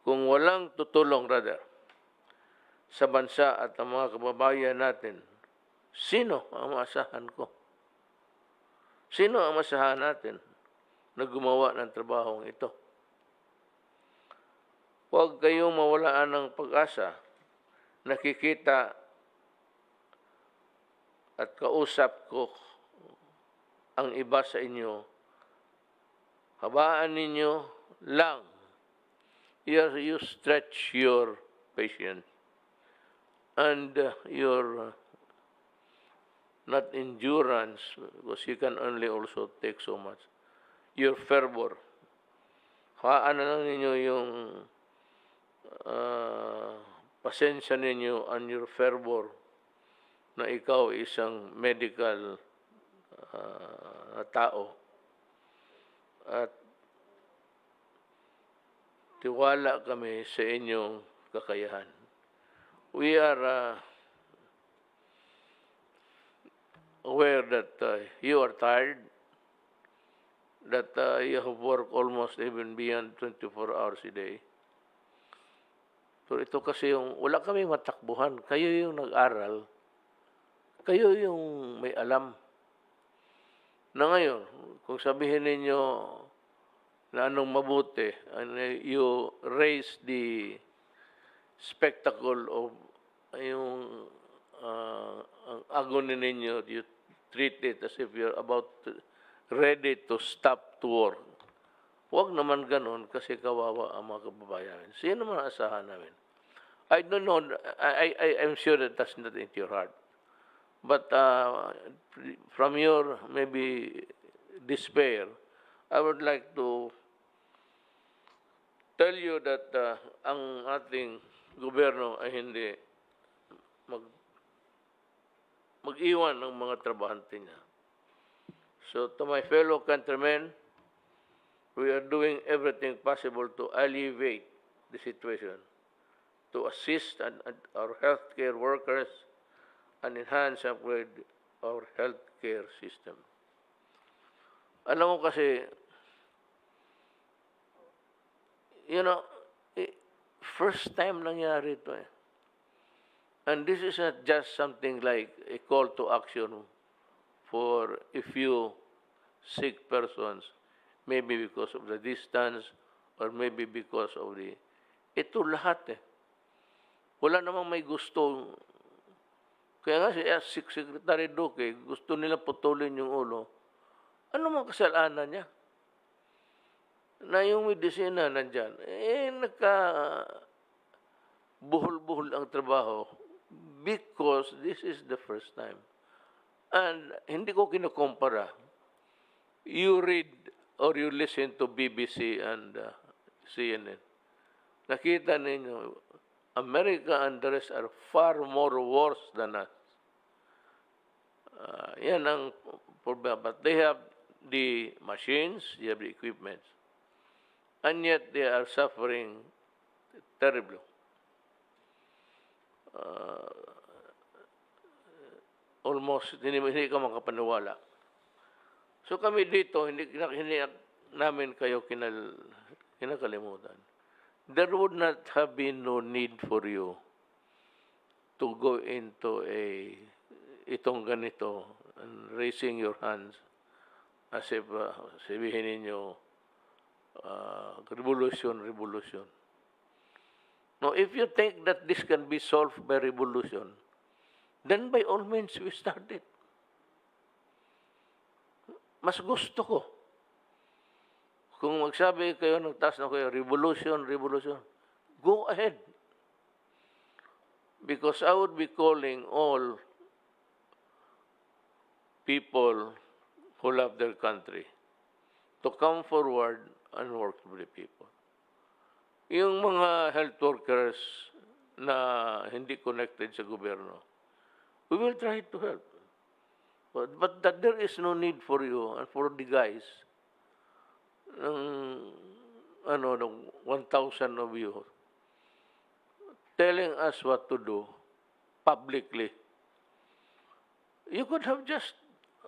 kung walang tutulong rather, sa bansa at ang mga kababayan natin, sino ang maasahan ko? Sino ang maasahan natin na gumawa ng trabahong ito? Huwag kayong mawalaan ng pag-asa. Nakikita at kausap ko ang iba sa inyo. Habaan ninyo lang. You stretch your patience and your not endurance, because you can only also take so much. Your fervor Haan na lang ninyo yung pasensya ninyo and your fervor na ikaw isang medical tao. At tiwala kami sa inyong kakayahan. We are aware that you are tired, that you have worked almost even beyond 24 hours a day. Pero ito kasi yung, wala kami matakbuhan. Kayo yung nag-aral. Kayo yung may alam. Na ngayon, kung sabihin ninyo na anong mabuti, and you raise the spectacle of yung ang agony ninyo, you treat it as if you're about ready to stop to work. Huwag naman ganun kasi kawawa ang mga kababayan. Sino man asahan namin? I don't know, I'm sure that that's not into your heart. But from your maybe despair, I would like to tell you that ang ating gobyerno ay hindi mag-iwan ng mga trabahante niya. So to my fellow countrymen, we are doing everything possible to alleviate the situation, to assist our healthcare workers and enhance and upgrade our healthcare system. Alam mo kasi, first time nangyari ito eh. And this is not just something like a call to action for a few sick persons, maybe because of the distance or maybe because of the... Ito lahat eh. Wala namang may gusto. Kaya nga si Secretary Duque, gusto nila putulin yung ulo. Ano mang kasalanan niya? Na yung medisina nandyan, buhol-buhol ang trabaho because this is the first time. And hindi ko kinukumpara. You read or you listen to BBC and CNN. Nakita ninyo, America and the rest are far more worse than us. Yan ang problema. But they have the machines, they have the equipment. And yet they are suffering terribly. Almost hindi ka makapaniwala. So kami dito, hindi namin kayo kinakalimutan. There would not have been no need for you to go into itong ganito and raising your hands as if sabihin ninyo revolution. Now, if you think that this can be solved by revolution, then by all means, we start it. Mas gusto ko. Kung magsabi kayo, nagtaas na kayo, revolution, go ahead. Because I would be calling all people who love their country to come forward and work with the people. Yung mga health workers na hindi connected sa gobyerno, we will try to help. But that there is no need for you and for the guys, ng 1,000 of you, telling us what to do publicly. You could have just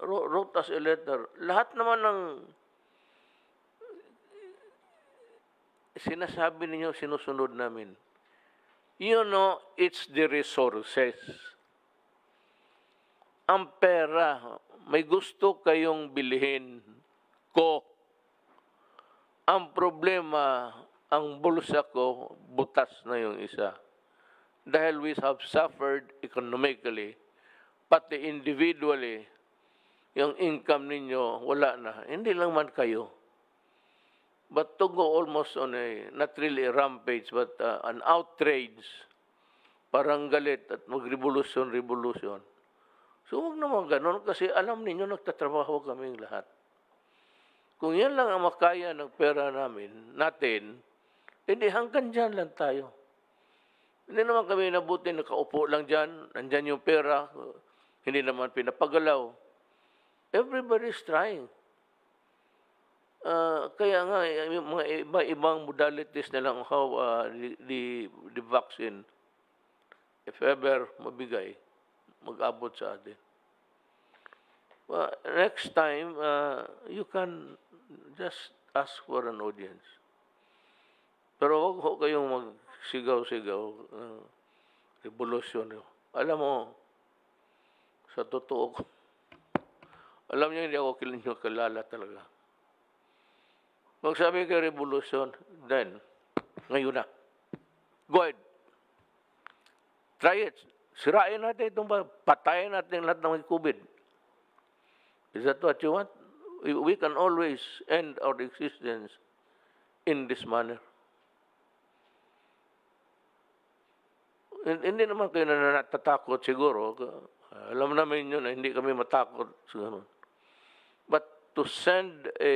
wrote us a letter. Lahat naman ng sinasabi ninyo, sinusunod namin. You know, it's the resources. Ang pera, may gusto kayong bilhin ko. Ang problema, ang bulsa ko, butas na yung isa. Dahil we have suffered economically, pati individually, yung income ninyo, wala na. Hindi lang man kayo. But to go almost on not really a rampage, but an outrage, parang galit at mag-revolution. So huwag naman ganun kasi alam ninyo nagtatrabaho kaming lahat. Kung yan lang ang makaya ng pera natin, hindi hanggang dyan lang tayo. Hindi naman kami nabuti, nakaupo lang dyan, nandyan yung pera, hindi naman pinapagalaw. Everybody is trying. Kaya nga, yung mga iba-ibang modalities na lang how the vaccine, if ever mabigay, mag-abot sa atin. Next time, you can just ask for an audience. Pero huwag ho kayong magsigaw-sigaw, revolusyon. Alam mo, sa totoo ko, alam niyo, hindi ako kilala talaga. Magsabi kayo revolusyon, then, ngayon na. Go ahead. Try it. Sirain natin itong patayin natin lahat ng COVID. Is that what you want? We can always end our existence in this manner. Hindi naman kayo na natatakot siguro. Alam namin yun na hindi kami matakot. Siguro. But to send a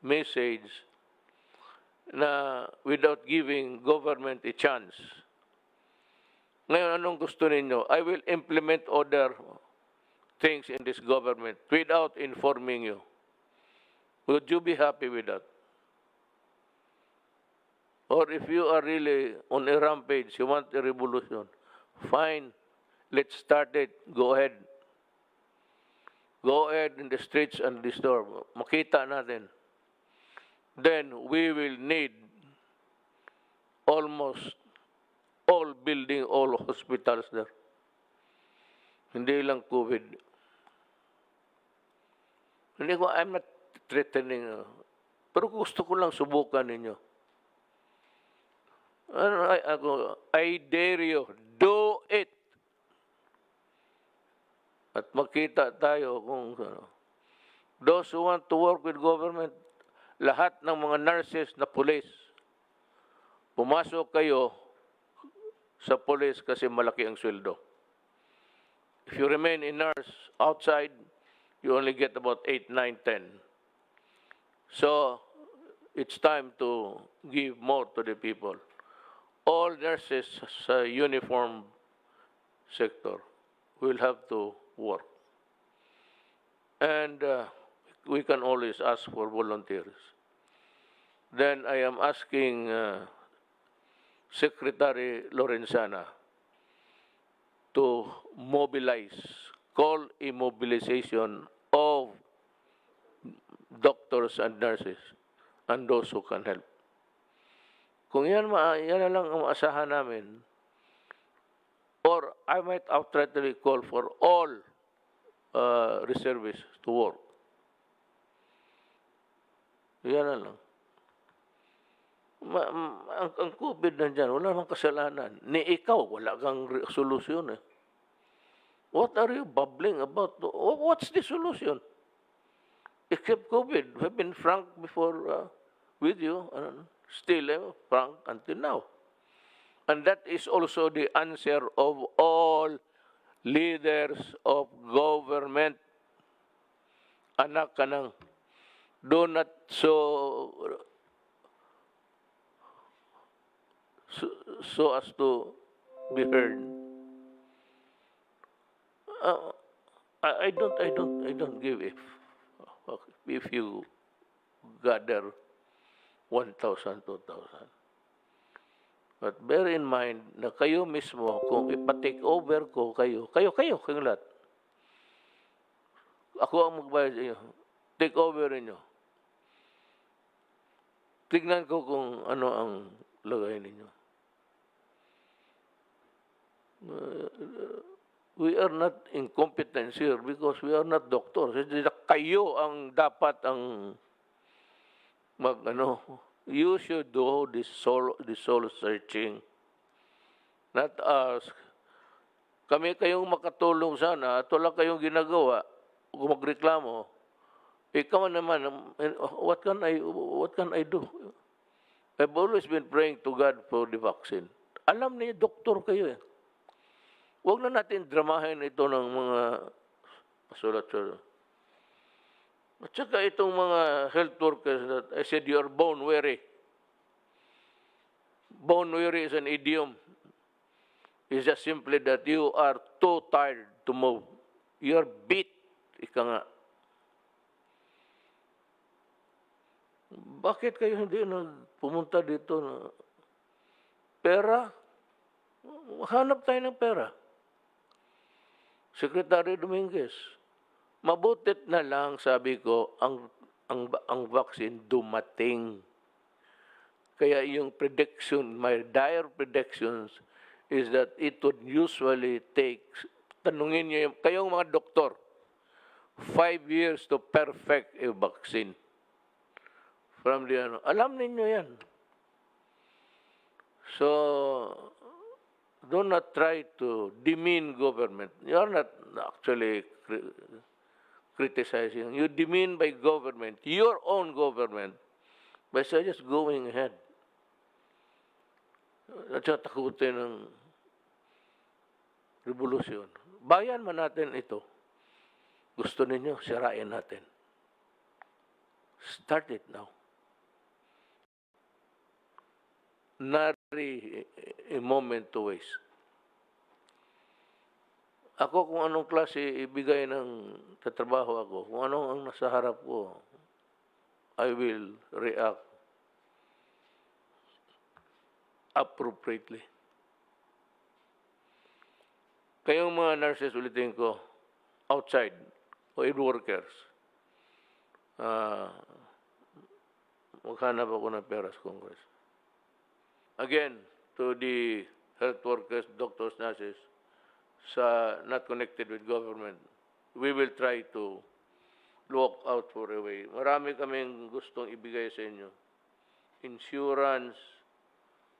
message na without giving government a chance. Ngayon, anong gusto ninyo? I will implement other things in this government without informing you. Would you be happy with that? Or if you are really on a rampage, you want a revolution, fine, let's start it. Go ahead. Go ahead in the streets and the store. Makita natin. Then we will need almost all building, all hospitals there. Hindi lang COVID. Hindi ko, I'm not threatening. Pero gusto ko lang subukan ninyo. I dare you, do it. At makita tayo kung those who want to work with government, lahat ng mga nurses na police, pumasok kayo sa police kasi malaki ang sweldo. If you remain a nurse outside, you only get about 8, 9, 10. So, it's time to give more to the people. All nurses sa uniform sector will have to work. And we can always ask for volunteers. Then I am asking Secretary Lorenzana to mobilize, call a mobilization of doctors and nurses and those who can help. Kung yan na lang ang maasahan namin, or I might outrightly call for all reservists to work. Yan na lang. Ang COVID nandyan, wala namang kasalanan. Ni ikaw, wala kang solusyon. What are you bubbling about? What's the solution? Except COVID. We've been frank before with you. Still frank until now. And that is also the answer of all leaders of government. Anak ka nang, do not so as to be heard. I don't give if you gather 1,000, 2,000. But bear in mind na kayo mismo, kung ipa-take over ko kayo kayong lahat. Ako ang magbayad sa inyo. Take over ninyo. Tignan ko kung ano ang lagay ninyo. We are not incompetent here because we are not doctors. Kayo ang dapat ang you should do the soul searching, not us. Kami kayong makatulong sana at wala kayong ginagawa kung magreklamo. Ikaw naman, what can I do? I've always been praying to God for the vaccine. Alam niyo, doktor kayo eh. Huwag na natin dramahin ito ng mga pasulat-sulat. At saka itong mga health workers that I said you are bone weary. Bone weary is an idiom. It's just simply that you are too tired to move. You are beat. Ika nga. Bakit kayo hindi pumunta dito na pera? Hanap tayo ng pera. Secretary Dominguez, mabutit na lang, sabi ko, ang vaccine dumating. Kaya yung prediction, my dire predictions, is that it would usually take, tanungin niyo, kayong mga doktor, 5 years to perfect a vaccine. From the, alam ninyo yan. So, do not try to demean government. You are not actually criticizing. You demean by government, your own government, by just going ahead. At saka takutin ng revolusyon. Bayan man natin ito. Gusto ninyo, sirain natin. Start it now. Not a moment to waste. Ako kung anong klase ibigay ng tatrabaho ako, kung anong ang nasa harap ko, I will react appropriately. Kayong mga nurses, ulitin ko, outside, o aid workers, maghanap ako ng pera sa Congress. Again, to the health workers, doctors, nurses, not connected with government, we will try to look out for a way. Marami kaming gustong ibigay sa inyo. Insurance,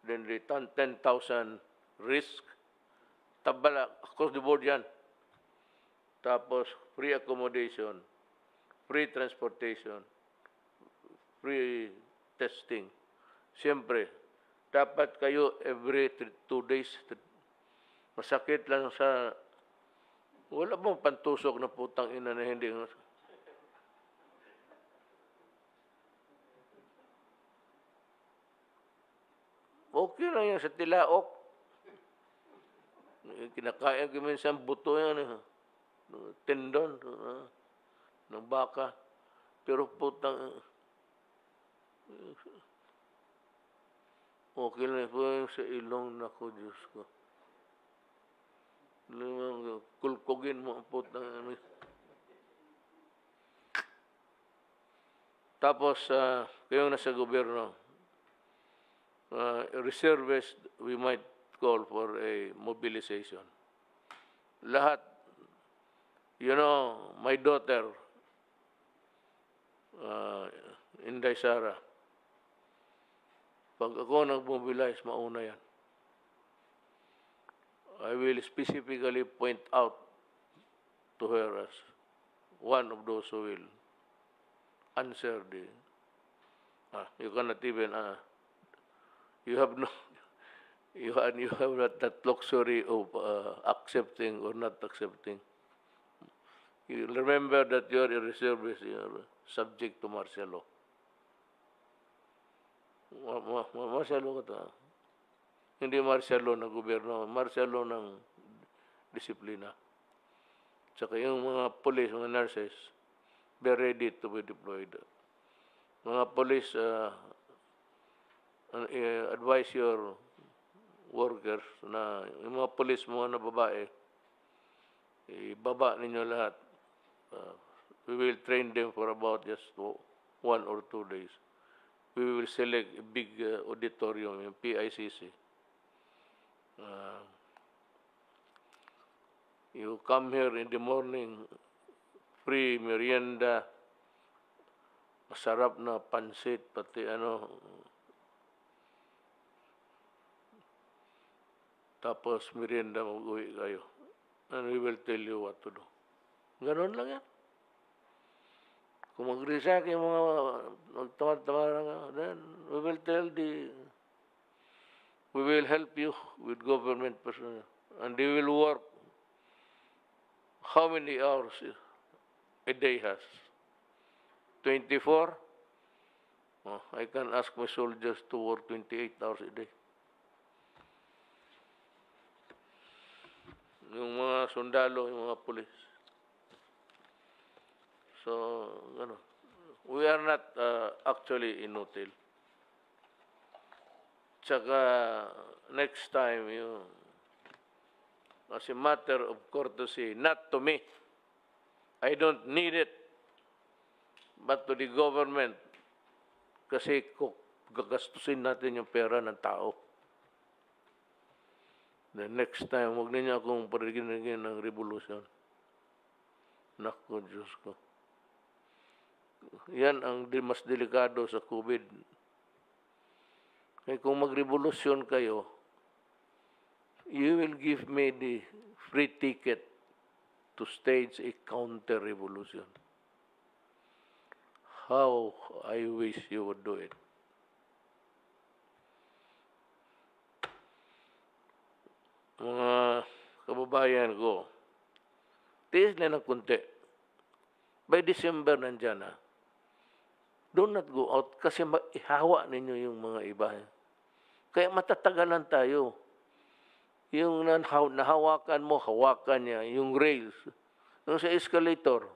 then the 10,000 risk, tabala, across the board yan. Tapos, free accommodation, free transportation, free testing. Siyempre, dapat kayo every 2 days, masakit lang sa, wala bang pantusok na putang ina na hindi. Okay lang yan sa tilaok. Kinakain ko minsan buto yan, tendon ng baka. Pero putang, okay lang po yung sa ilong na ko, Diyos ko. Kulkugin mo ang putang. Tapos, kayong nasa gobyerno, reservists, we might call for a mobilization. Lahat, you know, my daughter, Inday Sara, pag ako nag-mobilize, mauna yan. I will specifically point out to her as one of those who will answer the, you cannot even, you have no, you have not that luxury of accepting or not accepting. You remember that you are a reservist, you are subject to martial law. Martial law ka ta. Hindi martial law ng gobyerno, martial law ng disiplina. Tsaka yung mga police, mga nurses, be ready to be deployed. Mga police, advise your workers na yung mga police mga na babae, ibaba ninyo lahat. We will train them for about just 1 or 2 days. We will select a big auditorium, yung PICC. You come here in the morning, free merienda, masarap na pansit, pati tapos merienda, mag-uwi kayo. And we will tell you what to do. Ganon lang yan. Kung mag-resack yung mga magtamad-tamad, then we will help you with government personnel. And they will work how many hours a day has. 24, I can ask my soldiers to work 28 hours a day. Yung mga sundalo, yung mga pulis. So, we are not actually inutil. Tsaka, next time, as a matter of courtesy, not to me, I don't need it, but to the government, kasi gagastusin natin yung pera ng tao. The next time, huwag ninyo akong parigin ng revolution. Naku, Diyos ko. Yan ang mas delikado sa COVID. Kaya kung magrevolusyon kayo, you will give me the free ticket to stage a counter-revolution. How I wish you would do it. Mga kababayan ko, tiis na ng kunti. By December, nandyan na. Do not go out kasi ihawa ninyo yung mga iba. Kaya matatagalan tayo. Yung nahawakan mo, hawakan niya. Yung rails. Yung sa escalator,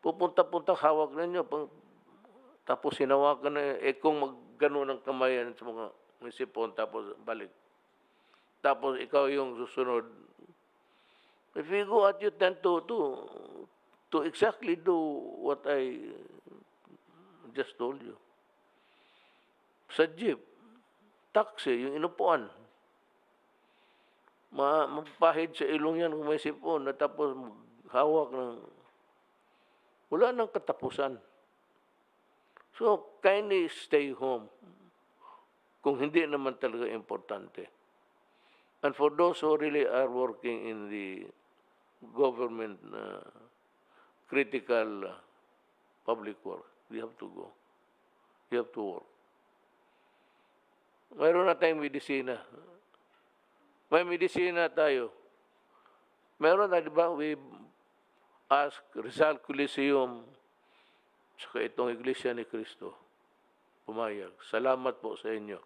pupunta-punta, hawak ninyo. Tapos hinawakan na, kung mag-gano ng kamayan sa mga sipon, tapos balik. Tapos ikaw yung susunod. If you go out, you tend to exactly do what I just told you. Sa jeep, taxi, yung inupuan. Mapahid sa ilong yan kung may sipon na tapos hawak ng... Wala nang katapusan. So, kindly stay home kung hindi naman talaga importante. And for those who really are working in the government critical public work, we have to go. We have to work. Mayroon na tayong medisina. May medisina tayo. Meron na, di ba? We ask Rizal Coliseum saka itong Iglesia ni Cristo pumayag. Salamat po sa inyo.